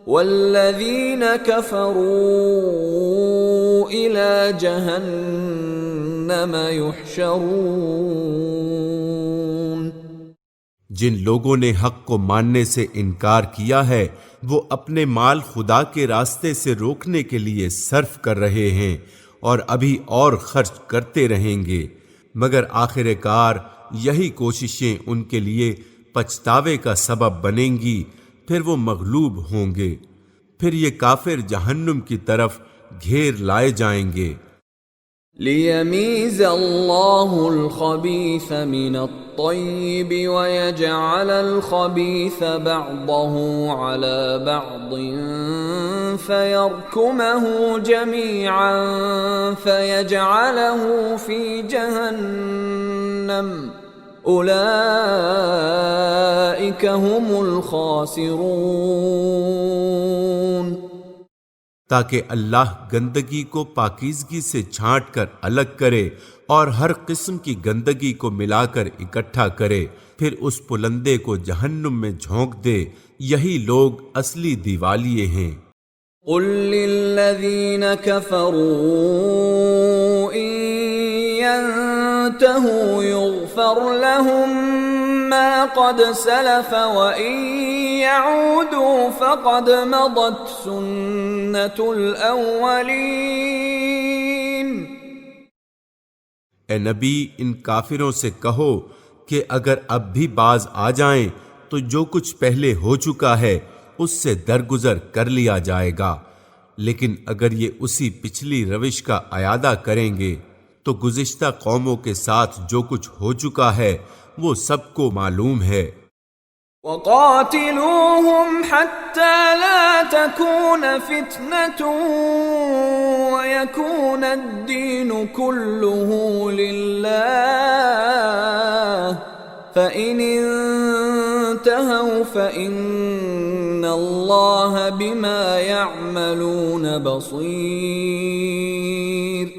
والذين كفروا إلى جهنم يحشرون۔ جن لوگوں نے حق کو ماننے سے انکار کیا ہے وہ اپنے مال خدا کے راستے سے روکنے کے لیے صرف کر رہے ہیں اور ابھی اور خرچ کرتے رہیں گے، مگر آخر کار یہی کوششیں ان کے لیے پچھتاوے کا سبب بنیں گی، پھر وہ مغلوب ہوں گے، پھر یہ کافر جہنم کی طرف گھیر لائے جائیں گے۔ لِيَمِيزَ اللَّهُ الْخَبِيثَ مِنَ الطَّيِّبِ وَيَجْعَلَ الْخَبِيثَ بَعْضَهُ عَلَى بَعْضٍ فَيَرْكُمَهُ جَمِيعًا فَيَجْعَلَهُ فِي جَهَنَّمَ أُولَئِكَ هُمُ الْخَاسِرُونَ۔ تاکہ اللہ گندگی کو پاکیزگی سے چھانٹ کر الگ کرے اور ہر قسم کی گندگی کو ملا کر اکٹھا کرے، پھر اس پلندے کو جہنم میں جھونک دے، یہی لوگ اصلی دیوالیے ہیں۔ قل للذین کفروا ان ينتهوا يغفر لهم ما قد سلف وان يعودوا فقد مضت سنة الاولین۔ اے نبی، ان کافروں سے کہو کہ اگر اب بھی باز آ جائیں تو جو کچھ پہلے ہو چکا ہے اس سے درگزر کر لیا جائے گا، لیکن اگر یہ اسی پچھلی روش کا اعادہ کریں گے تو گزشتہ قوموں کے ساتھ جو کچھ ہو چکا ہے وہ سب کو معلوم ہے۔ وَقَاتِلُوهُمْ حَتَّى لَا تَكُونَ فِتْنَةٌ وَيَكُونَ الدِّينُ كُلُّهُ لِلَّهِ فَإِنِ انتهوا فَإِنَّ اللَّهَ بِمَا يَعْمَلُونَ بَصِيرٌ۔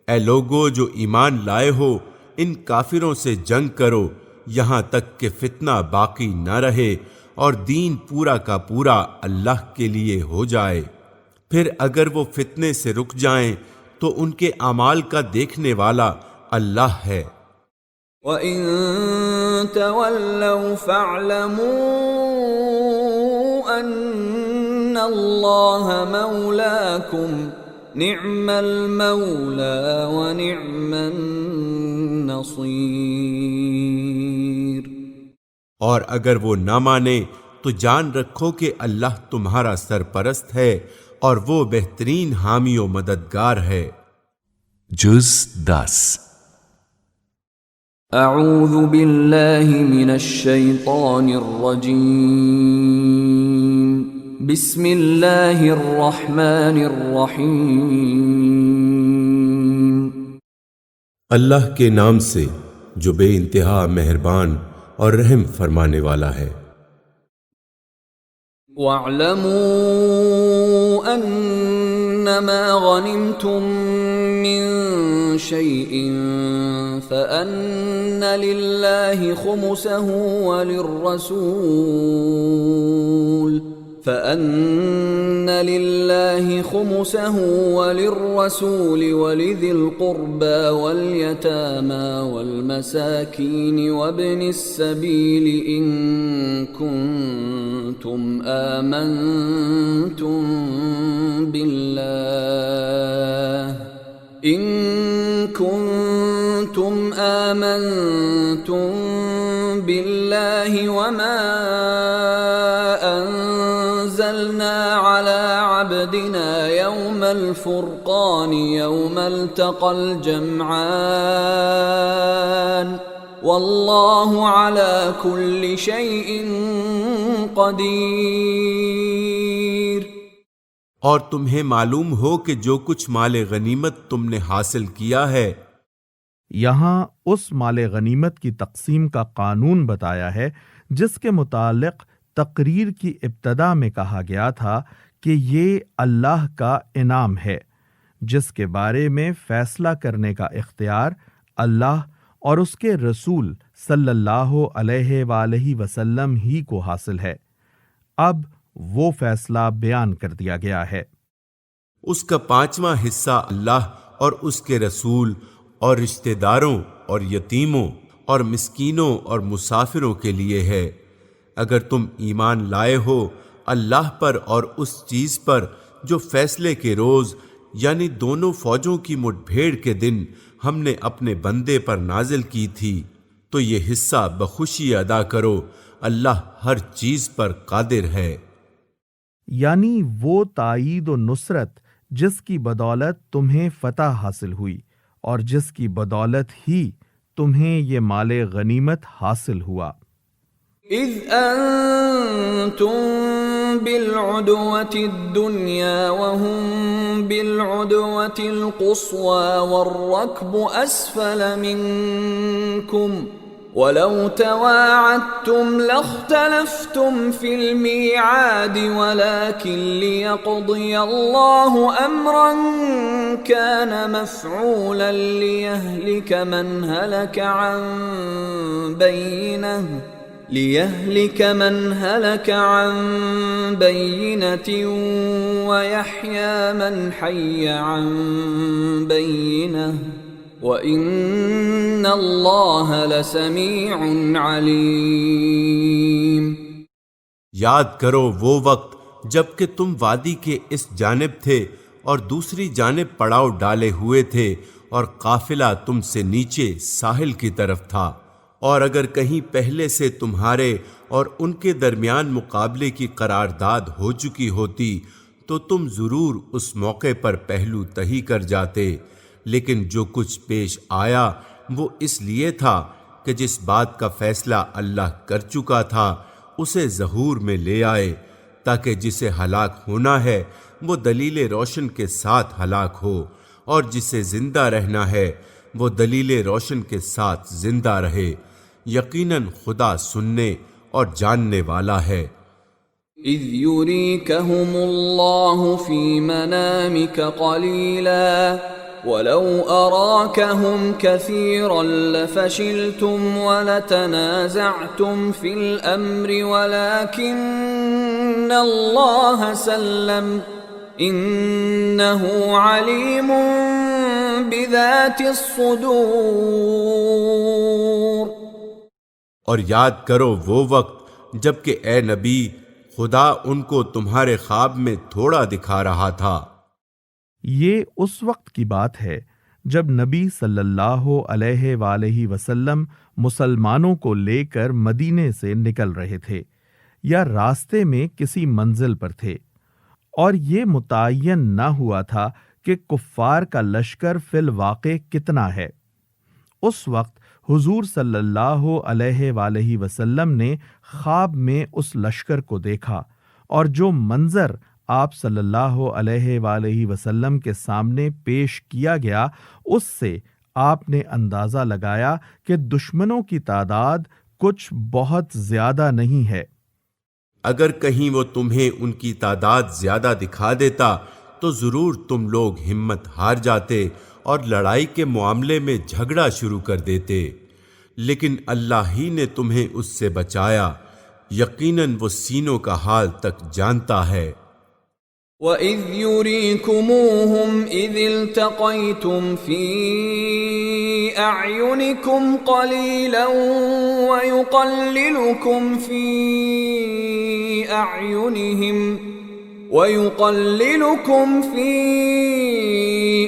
اے لوگو جو ایمان لائے ہو، ان کافروں سے جنگ کرو یہاں تک کہ فتنہ باقی نہ رہے اور دین پورا کا پورا اللہ کے لیے ہو جائے، پھر اگر وہ فتنے سے رک جائیں تو ان کے اعمال کا دیکھنے والا اللہ ہے۔ وَإِن تَوَلَّوْا فَاعْلَمُوا أَنَّ اللَّهَ مَوْلَاكُمْ نِعْمَ الْمَوْلَى وَنِعْمَ النَّصِيرُ۔ اور اگر وہ نہ مانے تو جان رکھو کہ اللہ تمہارا سرپرست ہے اور وہ بہترین حامی و مددگار ہے۔ جز 10۔ اعوذ باللہ من الشیطان الرجیم، بسم اللہ الرحمن الرحیم۔ اللہ کے نام سے جو بے انتہا مہربان اور رحم فرمانے والا ہے۔ وَاعْلَمُوا أَنَّمَا غَنِمْتُم مِّن شَيْءٍ فَأَنَّ لِلَّهِ خُمُسَهُ وَلِلرَّسُولِ وَلِذِي الْقُرْبَى وَالْيَتَامَى وَالْمَسَاكِينِ وَابْنِ السَّبِيلِ إِن كُنتُمْ آمنتم بالله وما أنزلنا على عبدنا يوم الفرقان يوم التقى الجمعان والله على كل شيء قدير۔ اور تمہیں معلوم ہو کہ جو کچھ مال غنیمت تم نے حاصل کیا ہے، یہاں اس مال غنیمت کی تقسیم کا قانون بتایا ہے جس کے متعلق تقریر کی ابتدا میں کہا گیا تھا کہ یہ اللہ کا انعام ہے، جس کے بارے میں فیصلہ کرنے کا اختیار اللہ اور اس کے رسول صلی اللہ علیہ وآلہ وسلم ہی کو حاصل ہے۔ اب وہ فیصلہ بیان کر دیا گیا ہے۔ اس کا 5واں حصہ اللہ اور اس کے رسول اور رشتہ داروں اور یتیموں اور مسکینوں اور مسافروں کے لیے ہے۔ اگر تم ایمان لائے ہو اللہ پر اور اس چیز پر جو فیصلے کے روز یعنی دونوں فوجوں کی مٹ بھیڑ کے دن ہم نے اپنے بندے پر نازل کی تھی، تو یہ حصہ بخوشی ادا کرو، اللہ ہر چیز پر قادر ہے۔ یعنی وہ تائید و نصرت جس کی بدولت تمہیں فتح حاصل ہوئی اور جس کی بدولت ہی تمہیں یہ مال غنیمت حاصل ہوا۔ اذ انتم بالعدوة الدنيا وهم بالعدوة القصوى والركب اسفل منكم ولو تواعدتم لاختلفتم في الميعاد ولكن ليقضي الله أمرا كان مفعولا ليهلك من هلك عن بينة ويحيى من حي عن بينة وَإِنَّ اللَّهَ لَسَمِيعٌ عَلِيمٌ۔ یاد کرو وہ وقت جب کہ تم وادی کے اس جانب تھے اور دوسری جانب پڑاؤ ڈالے ہوئے تھے اور قافلہ تم سے نیچے ساحل کی طرف تھا، اور اگر کہیں پہلے سے تمہارے اور ان کے درمیان مقابلے کی قرارداد ہو چکی ہوتی تو تم ضرور اس موقع پر پہلو تہی کر جاتے، لیکن جو کچھ پیش آیا وہ اس لیے تھا کہ جس بات کا فیصلہ اللہ کر چکا تھا اسے ظہور میں لے آئے، تاکہ جسے ہلاک ہونا ہے وہ دلیل روشن کے ساتھ ہلاک ہو، اور جسے زندہ رہنا ہے وہ دلیل روشن کے ساتھ زندہ رہے۔ یقیناً خدا سننے اور جاننے والا ہے۔ اذ یریکہم اللہ فی منامک قلیلا وَلَوْ أَرَاكَهُمْ كَثِيرًا لَفَشِلْتُمْ وَلَتَنَازَعْتُمْ فِي الْأَمْرِ وَلَكِنَّ اللَّهَ سَلَّمَ إِنَّهُ عَلِيمٌ بِذَاتِ الصُّدُورِ۔ اور یاد کرو وہ وقت جب کہ اے نبی خدا ان کو تمہارے خواب میں تھوڑا دکھا رہا تھا۔ یہ اس وقت کی بات ہے جب نبی صلی اللہ علیہ وآلہ وسلم مسلمانوں کو لے کر مدینے سے نکل رہے تھے یا راستے میں کسی منزل پر تھے، اور یہ متعین نہ ہوا تھا کہ کفار کا لشکر فی الواقع کتنا ہے۔ اس وقت حضور صلی اللہ علیہ وآلہ وسلم نے خواب میں اس لشکر کو دیکھا، اور جو منظر آپ صلی اللہ علیہ وآلہ وسلم کے سامنے پیش کیا گیا اس سے آپ نے اندازہ لگایا کہ دشمنوں کی تعداد کچھ بہت زیادہ نہیں ہے۔ اگر کہیں وہ تمہیں ان کی تعداد زیادہ دکھا دیتا تو ضرور تم لوگ ہمت ہار جاتے اور لڑائی کے معاملے میں جھگڑا شروع کر دیتے، لیکن اللہ ہی نے تمہیں اس سے بچایا، یقیناً وہ سینوں کا حال تک جانتا ہے۔ وَإِذْ يُرِيكُمُوهُمْ إِذِ الْتَقَيْتُمْ فِي أَعْيُنِكُمْ قَلِيلًا وَيُقَلِّلُكُمْ فِي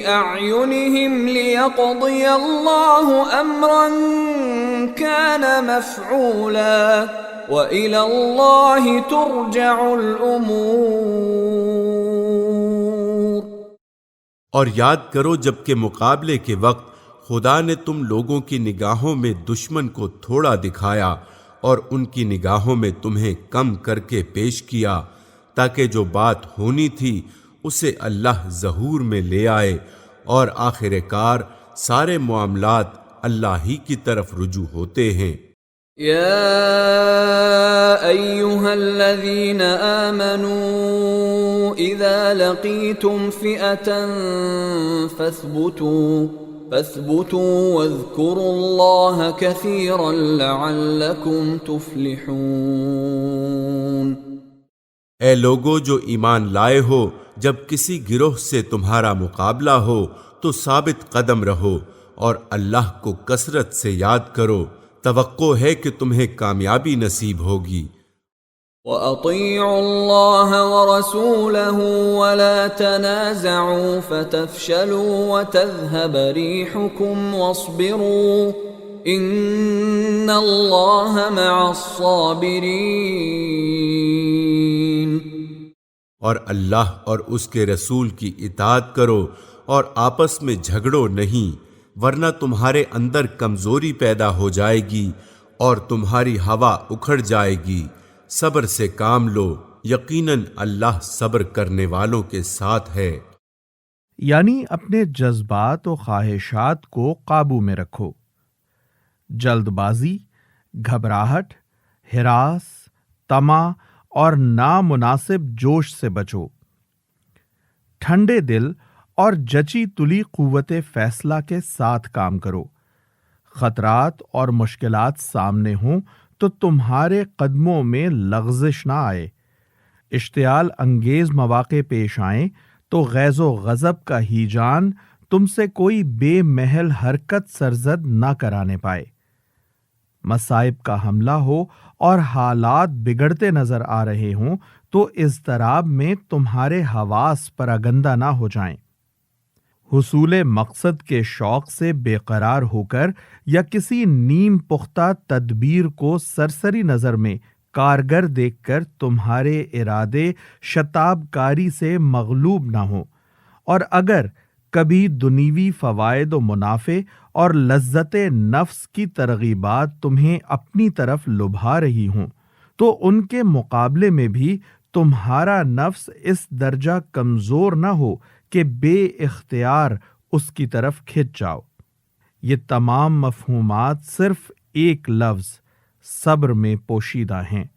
أَعْيُنِهِمْ لِيَقْضِيَ اللَّهُ أَمْرًا كَانَ مَفْعُولًا وَإِلَى اللَّهِ تُرْجَعُ الْأُمُورُ۔ اور یاد کرو جب کہ مقابلے کے وقت خدا نے تم لوگوں کی نگاہوں میں دشمن کو تھوڑا دکھایا اور ان کی نگاہوں میں تمہیں کم کر کے پیش کیا، تاکہ جو بات ہونی تھی اسے اللہ ظہور میں لے آئے، اور آخر کار سارے معاملات اللہ ہی کی طرف رجوع ہوتے ہیں۔ یا ایہا الذین آمنوا اذا لقیتم فئة فاثبتوا واذکروا اللہ کثیرا لعلکم تفلحون۔ اے لوگو جو ایمان لائے ہو، جب کسی گروہ سے تمہارا مقابلہ ہو تو ثابت قدم رہو اور اللہ کو کثرت سے یاد کرو، توقع ہے کہ تمہیں کامیابی نصیب ہوگی۔ وَأَطِيعُوا اللَّهَ وَرَسُولَهُ وَلَا تَنَازَعُوا فَتَفْشَلُوا وَتَذْهَبَ رِيحُكُمْ وَاصْبِرُوا إِنَّ اللَّهَ مَعَ الصَّابِرِينَ۔ اور اللہ اور اس کے رسول کی اطاعت کرو اور آپس میں جھگڑو نہیں، ورنہ تمہارے اندر کمزوری پیدا ہو جائے گی اور تمہاری ہوا اکھڑ جائے گی۔ صبر سے کام لو، یقیناً اللہ صبر کرنے والوں کے ساتھ ہے۔ یعنی اپنے جذبات و خواہشات کو قابو میں رکھو، جلد بازی، گھبراہٹ، ہراس، طمع اور نامناسب جوش سے بچو۔ ٹھنڈے دل اور جچی تلی قوت فیصلہ کے ساتھ کام کرو۔ خطرات اور مشکلات سامنے ہوں تو تمہارے قدموں میں لغزش نہ آئے۔ اشتعال انگیز مواقع پیش آئیں تو غیظ و غضب کا ہیجان تم سے کوئی بے محل حرکت سرزد نہ کرانے پائے۔ مصائب کا حملہ ہو اور حالات بگڑتے نظر آ رہے ہوں تو اضطراب میں تمہارے حواس پراگندہ نہ ہو جائیں۔ حصول مقصد کے شوق سے بے قرار ہو کر یا کسی نیم پختہ تدبیر کو سرسری نظر میں کارگر دیکھ کر تمہارے ارادے شتاب کاری سے مغلوب نہ ہوں، اور اگر کبھی دنیوی فوائد و منافع اور لذت نفس کی ترغیبات تمہیں اپنی طرف لبھا رہی ہوں تو ان کے مقابلے میں بھی تمہارا نفس اس درجہ کمزور نہ ہو کہ بے اختیار اس کی طرف کھنچ جاؤ۔ یہ تمام مفہومات صرف ایک لفظ صبر میں پوشیدہ ہیں،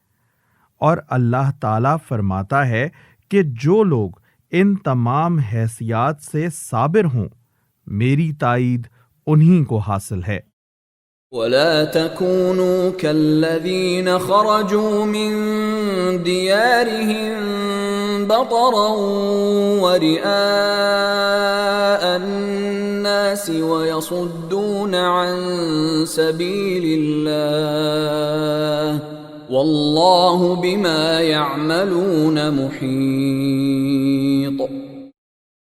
اور اللہ تعالیٰ فرماتا ہے کہ جو لوگ ان تمام حیثیات سے صابر ہوں، میری تائید انہی کو حاصل ہے۔ وَلَا تَكُونُوا كَالَّذِينَ خَرَجُوا مِن دِيَارِهِم بَطَرًا وَرِئَاءَ النَّاسِ وَيَصُدُّونَ عَن سَبِيلِ اللَّهِ وَاللَّهُ بِمَا يَعْمَلُونَ مُحِيطٌ۔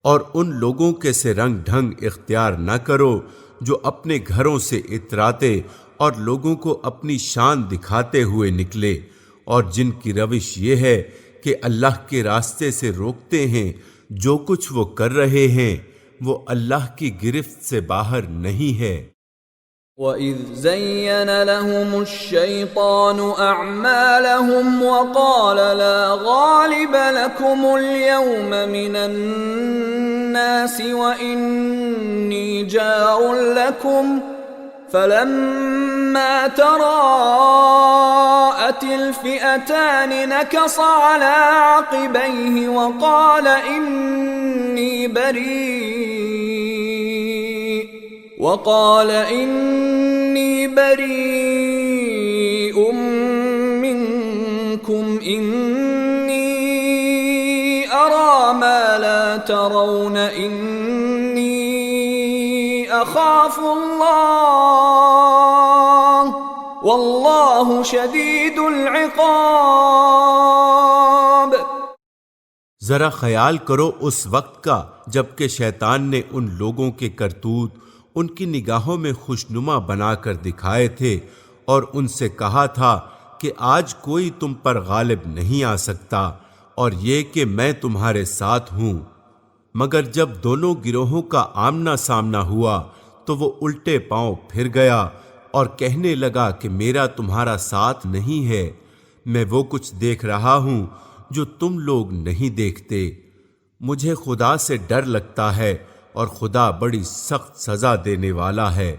اور ان لوگوں کے سے رنگ ڈھنگ اختیار نہ کرو جو اپنے گھروں سے اتراتے اور لوگوں کو اپنی شان دکھاتے ہوئے نکلے، اور جن کی روش یہ ہے کہ اللہ کے راستے سے روکتے ہیں، جو کچھ وہ کر رہے ہیں وہ اللہ کی گرفت سے باہر نہیں ہے۔ وَإِذْ زَيَّنَ لَهُمُ الشَّيْطَانُ أَعْمَالَهُمْ وَقَالَ لَا غَالِبَ لَكُمُ الْيَوْمَ مِنَ النَّاسِ وَإِنِّي جَارٌ لَكُمْ فَلَمَّا تَرَاءَتِ الْفِئَتَانِ نَكَصَ عَلَى عَقِبَيْهِ وَقَالَ إِنِّي بَرِيءٌ مِّنكُمْ إِنِّي أَرَى مَا لَا تَرَوْنَ إِنِّي أَخَافُ اللَّهَ وَاللَّهُ شَدِيدُ الْعِقَابِ۔ ذرا خیال کرو اس وقت کا جب کہ شیطان نے ان لوگوں کے کرتوت ان کی نگاہوں میں خوشنما بنا کر دکھائے تھے اور ان سے کہا تھا کہ آج کوئی تم پر غالب نہیں آ سکتا، اور یہ کہ میں تمہارے ساتھ ہوں۔ مگر جب دونوں گروہوں کا آمنا سامنا ہوا تو وہ الٹے پاؤں پھر گیا اور کہنے لگا کہ میرا تمہارا ساتھ نہیں ہے، میں وہ کچھ دیکھ رہا ہوں جو تم لوگ نہیں دیکھتے۔ مجھے خدا سے ڈر لگتا ہے اور خدا بڑی سخت سزا دینے والا ہے۔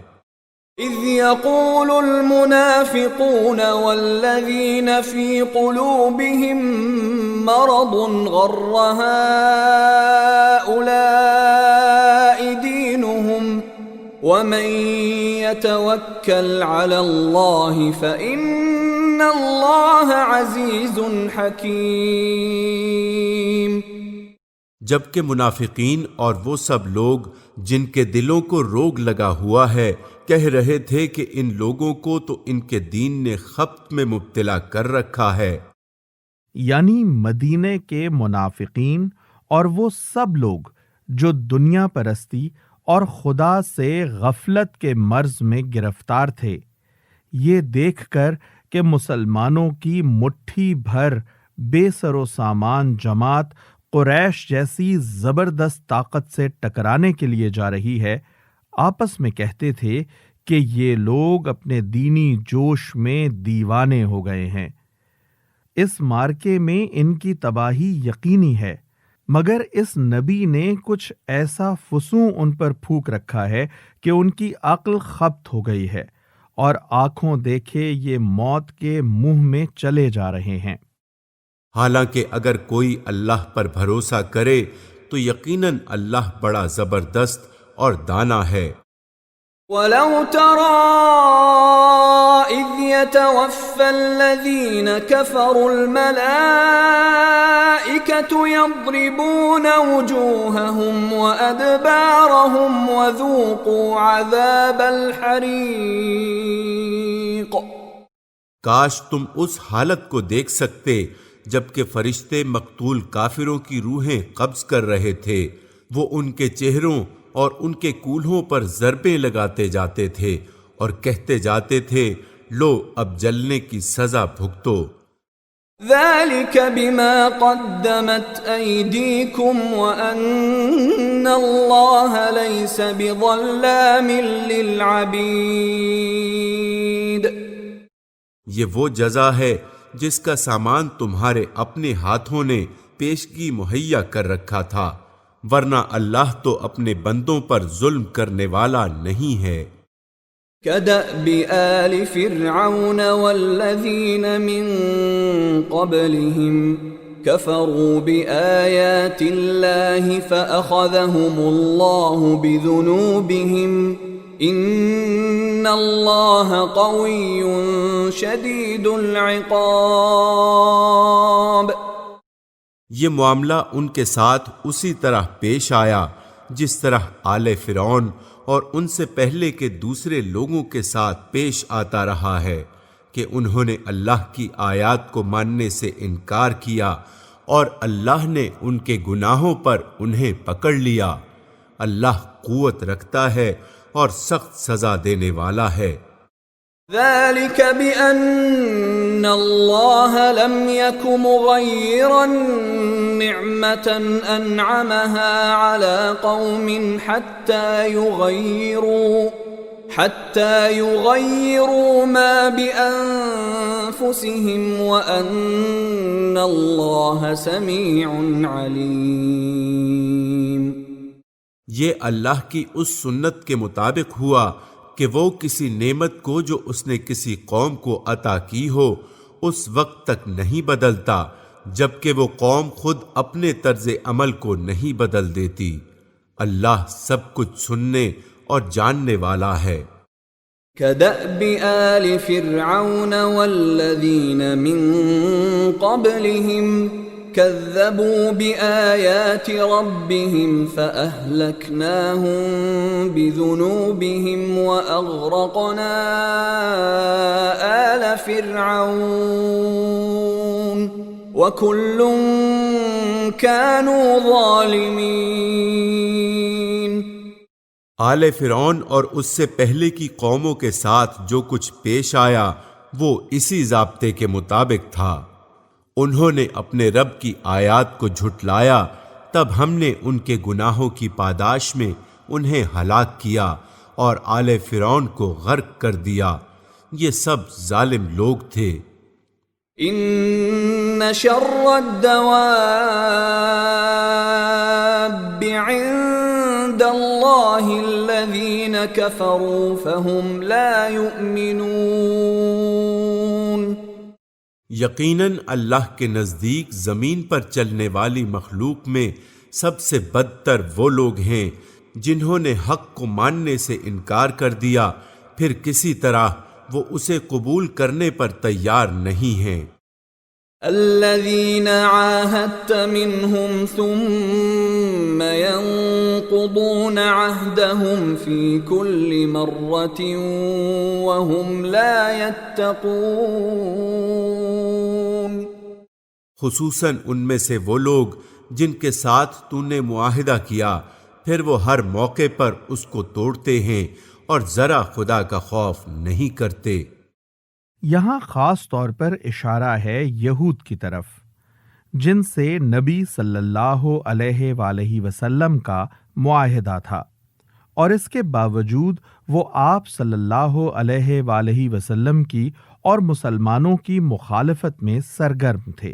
اذ يقول المنافقون والذين في قلوبهم مرض غر هؤلاء دينهم ومن يتوكل على الله فإن الله عزيز حكيم۔ جبکہ منافقین اور وہ سب لوگ جن کے دلوں کو روگ لگا ہوا ہے کہہ رہے تھے کہ ان لوگوں کو تو ان کے دین نے خبط میں مبتلا کر رکھا ہے، یعنی مدینے کے منافقین اور وہ سب لوگ جو دنیا پرستی اور خدا سے غفلت کے مرض میں گرفتار تھے، یہ دیکھ کر کہ مسلمانوں کی مٹھی بھر بے سر و سامان جماعت قریش جیسی زبردست طاقت سے ٹکرانے کے لیے جا رہی ہے، آپس میں کہتے تھے کہ یہ لوگ اپنے دینی جوش میں دیوانے ہو گئے ہیں۔ اس مارکے میں ان کی تباہی یقینی ہے، مگر اس نبی نے کچھ ایسا فسوں ان پر پھونک رکھا ہے کہ ان کی عقل خبت ہو گئی ہے اور آنکھوں دیکھے یہ موت کے منہ میں چلے جا رہے ہیں۔ حالانکہ اگر کوئی اللہ پر بھروسہ کرے تو یقیناً اللہ بڑا زبردست اور دانا ہے۔ وَلَوْ تَرَى إِذْ يَتَوَفَّى الَّذِينَ كَفَرُوا الْمَلَائِكَةُ يَضْرِبُونَ وُجُوهَهُمْ وَأَدْبَارَهُمْ وَذُوقُوا عَذَابَ الْحَرِيقِ۔ کاش تم اس حالت کو دیکھ سکتے جبکہ فرشتے مقتول کافروں کی روحیں قبض کر رہے تھے، وہ ان کے چہروں اور ان کے کولہوں پر ضربیں لگاتے جاتے تھے اور کہتے جاتے تھے لو اب جلنے کی سزا بھگتو۔ ذَلِكَ بِمَا قَدَّمَتْ أَيْدِيكُمْ وَأَنَّ اللَّهَ لَيْسَ بِظَلَّامٍ لِّلْعَبِيدِ۔ یہ وہ جزا ہے جس کا سامان تمہارے اپنے ہاتھوں نے پیشگی مہیا کر رکھا تھا، ورنہ اللہ تو اپنے بندوں پر ظلم کرنے والا نہیں ہے۔ كَدَأْبِ آلِ فِرْعَوْنَ وَالَّذِينَ مِن قَبْلِهِمْ كَفَرُوا بِآيَاتِ اللَّهِ فَأَخَذَهُمُ اللَّهُ بِذُنُوبِهِمْ إِنَّ اللَّهَ قَوِيٌّ شَدِيدُ الْعِقَابِ۔ یہ معاملہ ان کے ساتھ اسی طرح پیش آیا جس طرح آل فرعون اور ان سے پہلے کے دوسرے لوگوں کے ساتھ پیش آتا رہا ہے کہ انہوں نے اللہ کی آیات کو ماننے سے انکار کیا اور اللہ نے ان کے گناہوں پر انہیں پکڑ لیا۔ اللہ قوت رکھتا ہے اور سخت سزا دینے والا ہے۔ ذَلِكَ بِأَنَّ اللَّهَ لَمْ يَكُ مُغَيِّرًا نِعْمَةً أَنْعَمَهَا عَلَى قَوْمٍ حَتَّى يُغَيِّرُوا مَا بِأَنفُسِهِمْ وَأَنَّ اللَّهَ سَمِيعٌ عَلِيمٌ۔ یہ اللہ کی اس سنت کے مطابق ہوا کہ وہ کسی نعمت کو جو اس نے کسی قوم کو عطا کی ہو اس وقت تک نہیں بدلتا جبکہ وہ قوم خود اپنے طرز عمل کو نہیں بدل دیتی۔ اللہ سب کچھ سننے اور جاننے والا ہے۔ كَدَأْبِ آلِ فِرْعَوْنَ وَالَّذِينَ مِن قَبْلِهِمْ كَذَّبُوا بِآيَاتِ رَبِّهِمْ فَأَهْلَكْنَاهُمْ بِذُنُوبِهِمْ وَأَغْرَقْنَا آلَ فِرْعَوْنَ وَكُلٌّ كَانُوا ظَالِمِينَ۔ آل فرعون اور اس سے پہلے کی قوموں کے ساتھ جو کچھ پیش آیا وہ اسی ضابطے کے مطابق تھا۔ انہوں نے اپنے رب کی آیات کو جھٹلایا، تب ہم نے ان کے گناہوں کی پاداش میں انہیں ہلاک کیا اور آل فرعون کو غرق کر دیا۔ یہ سب ظالم لوگ تھے۔ ان شر الدواب عند اللہ الذین کفروا فهم لا یؤمنون۔ یقیناً اللہ کے نزدیک زمین پر چلنے والی مخلوق میں سب سے بدتر وہ لوگ ہیں جنہوں نے حق کو ماننے سے انکار کر دیا پھر کسی طرح وہ اسے قبول کرنے پر تیار نہیں ہیں۔ الذين عاهدت منهم ثم ينقضون عهدهم في كل مرة وهم لا يتقون۔ خصوصاً ان میں سے وہ لوگ جن کے ساتھ تو نے معاہدہ کیا پھر وہ ہر موقع پر اس کو توڑتے ہیں اور ذرا خدا کا خوف نہیں کرتے۔ یہاں خاص طور پر اشارہ ہے یہود کی طرف۔ جن سے نبی صلی اللہ علیہ وآلہ وسلم کا معاہدہ تھا، اور اس کے باوجود وہ آپ صلی اللہ علیہ وآلہ وسلم کی اور مسلمانوں کی مخالفت میں سرگرم تھے۔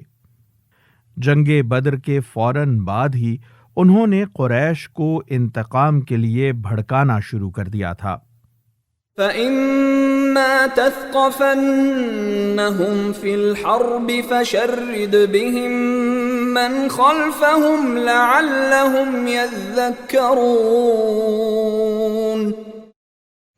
جنگ بدر کے فوراً بعد ہی انہوں نے قریش کو انتقام کے لیے بھڑکانا شروع کر دیا تھا۔ فَإِمَّا تَثْقَفَنَّهُمْ فِي الْحَرْبِ فَشَرِّدْ بِهِمْ مَنْ خَلْفَهُمْ لَعَلَّهُمْ يَذَّكَّرُونَ۔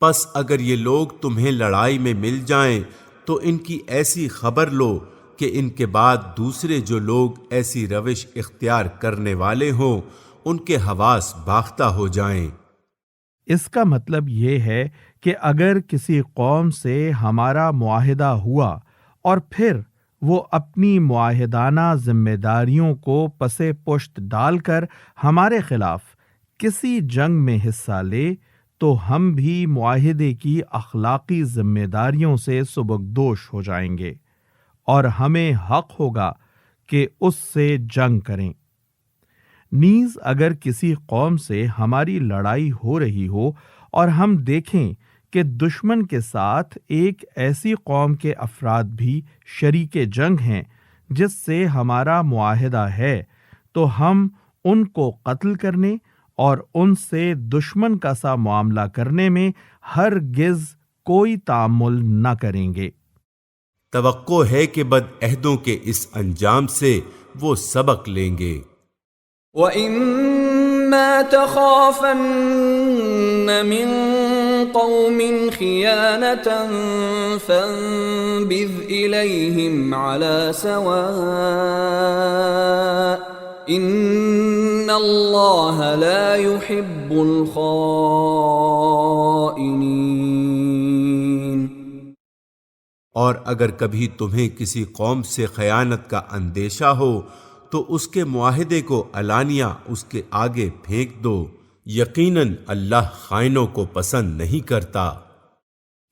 پس اگر یہ لوگ تمہیں لڑائی میں مل جائیں تو ان کی ایسی خبر لو کہ ان کے بعد دوسرے جو لوگ ایسی روش اختیار کرنے والے ہوں ان کے حواس باختہ ہو جائیں۔ اس کا مطلب یہ ہے کہ اگر کسی قوم سے ہمارا معاہدہ ہوا اور پھر وہ اپنی معاہدانہ ذمہ داریوں کو پس پشت ڈال کر ہمارے خلاف کسی جنگ میں حصہ لے تو ہم بھی معاہدے کی اخلاقی ذمہ داریوں سے سبکدوش ہو جائیں گے، اور ہمیں حق ہوگا کہ اس سے جنگ کریں۔ نیز اگر کسی قوم سے ہماری لڑائی ہو رہی ہو اور ہم دیکھیں کہ دشمن کے ساتھ ایک ایسی قوم کے افراد بھی شریک جنگ ہیں جس سے ہمارا معاہدہ ہے، تو ہم ان کو قتل کرنے اور ان سے دشمن کا سا معاملہ کرنے میں ہرگز کوئی تعامل نہ کریں گے۔ توقع ہے کہ بد عہدوں کے اس انجام سے وہ سبق لیں گے۔ وَإِمَّا تَخَافَنَّ مِن قَوْمٍ خِيَانَةً فَانبِذْ إِلَيْهِمْ عَلَى سَوَاءٍ إِنَّ اللَّهَ لَا يُحِبُّ الْخَائِنِينَ۔ اور اگر کبھی تمہیں کسی قوم سے خیانت کا اندیشہ ہو تو اس کے معاہدے کو علانیہ اس کے آگے پھینک دو، یقیناً اللہ خائنوں کو پسند نہیں کرتا۔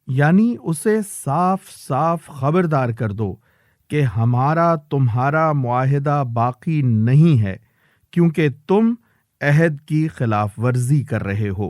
یعنی اسے صاف صاف خبردار کر دو کہ ہمارا تمہارا معاہدہ باقی نہیں ہے، کیونکہ تم عہد کی خلاف ورزی کر رہے ہو۔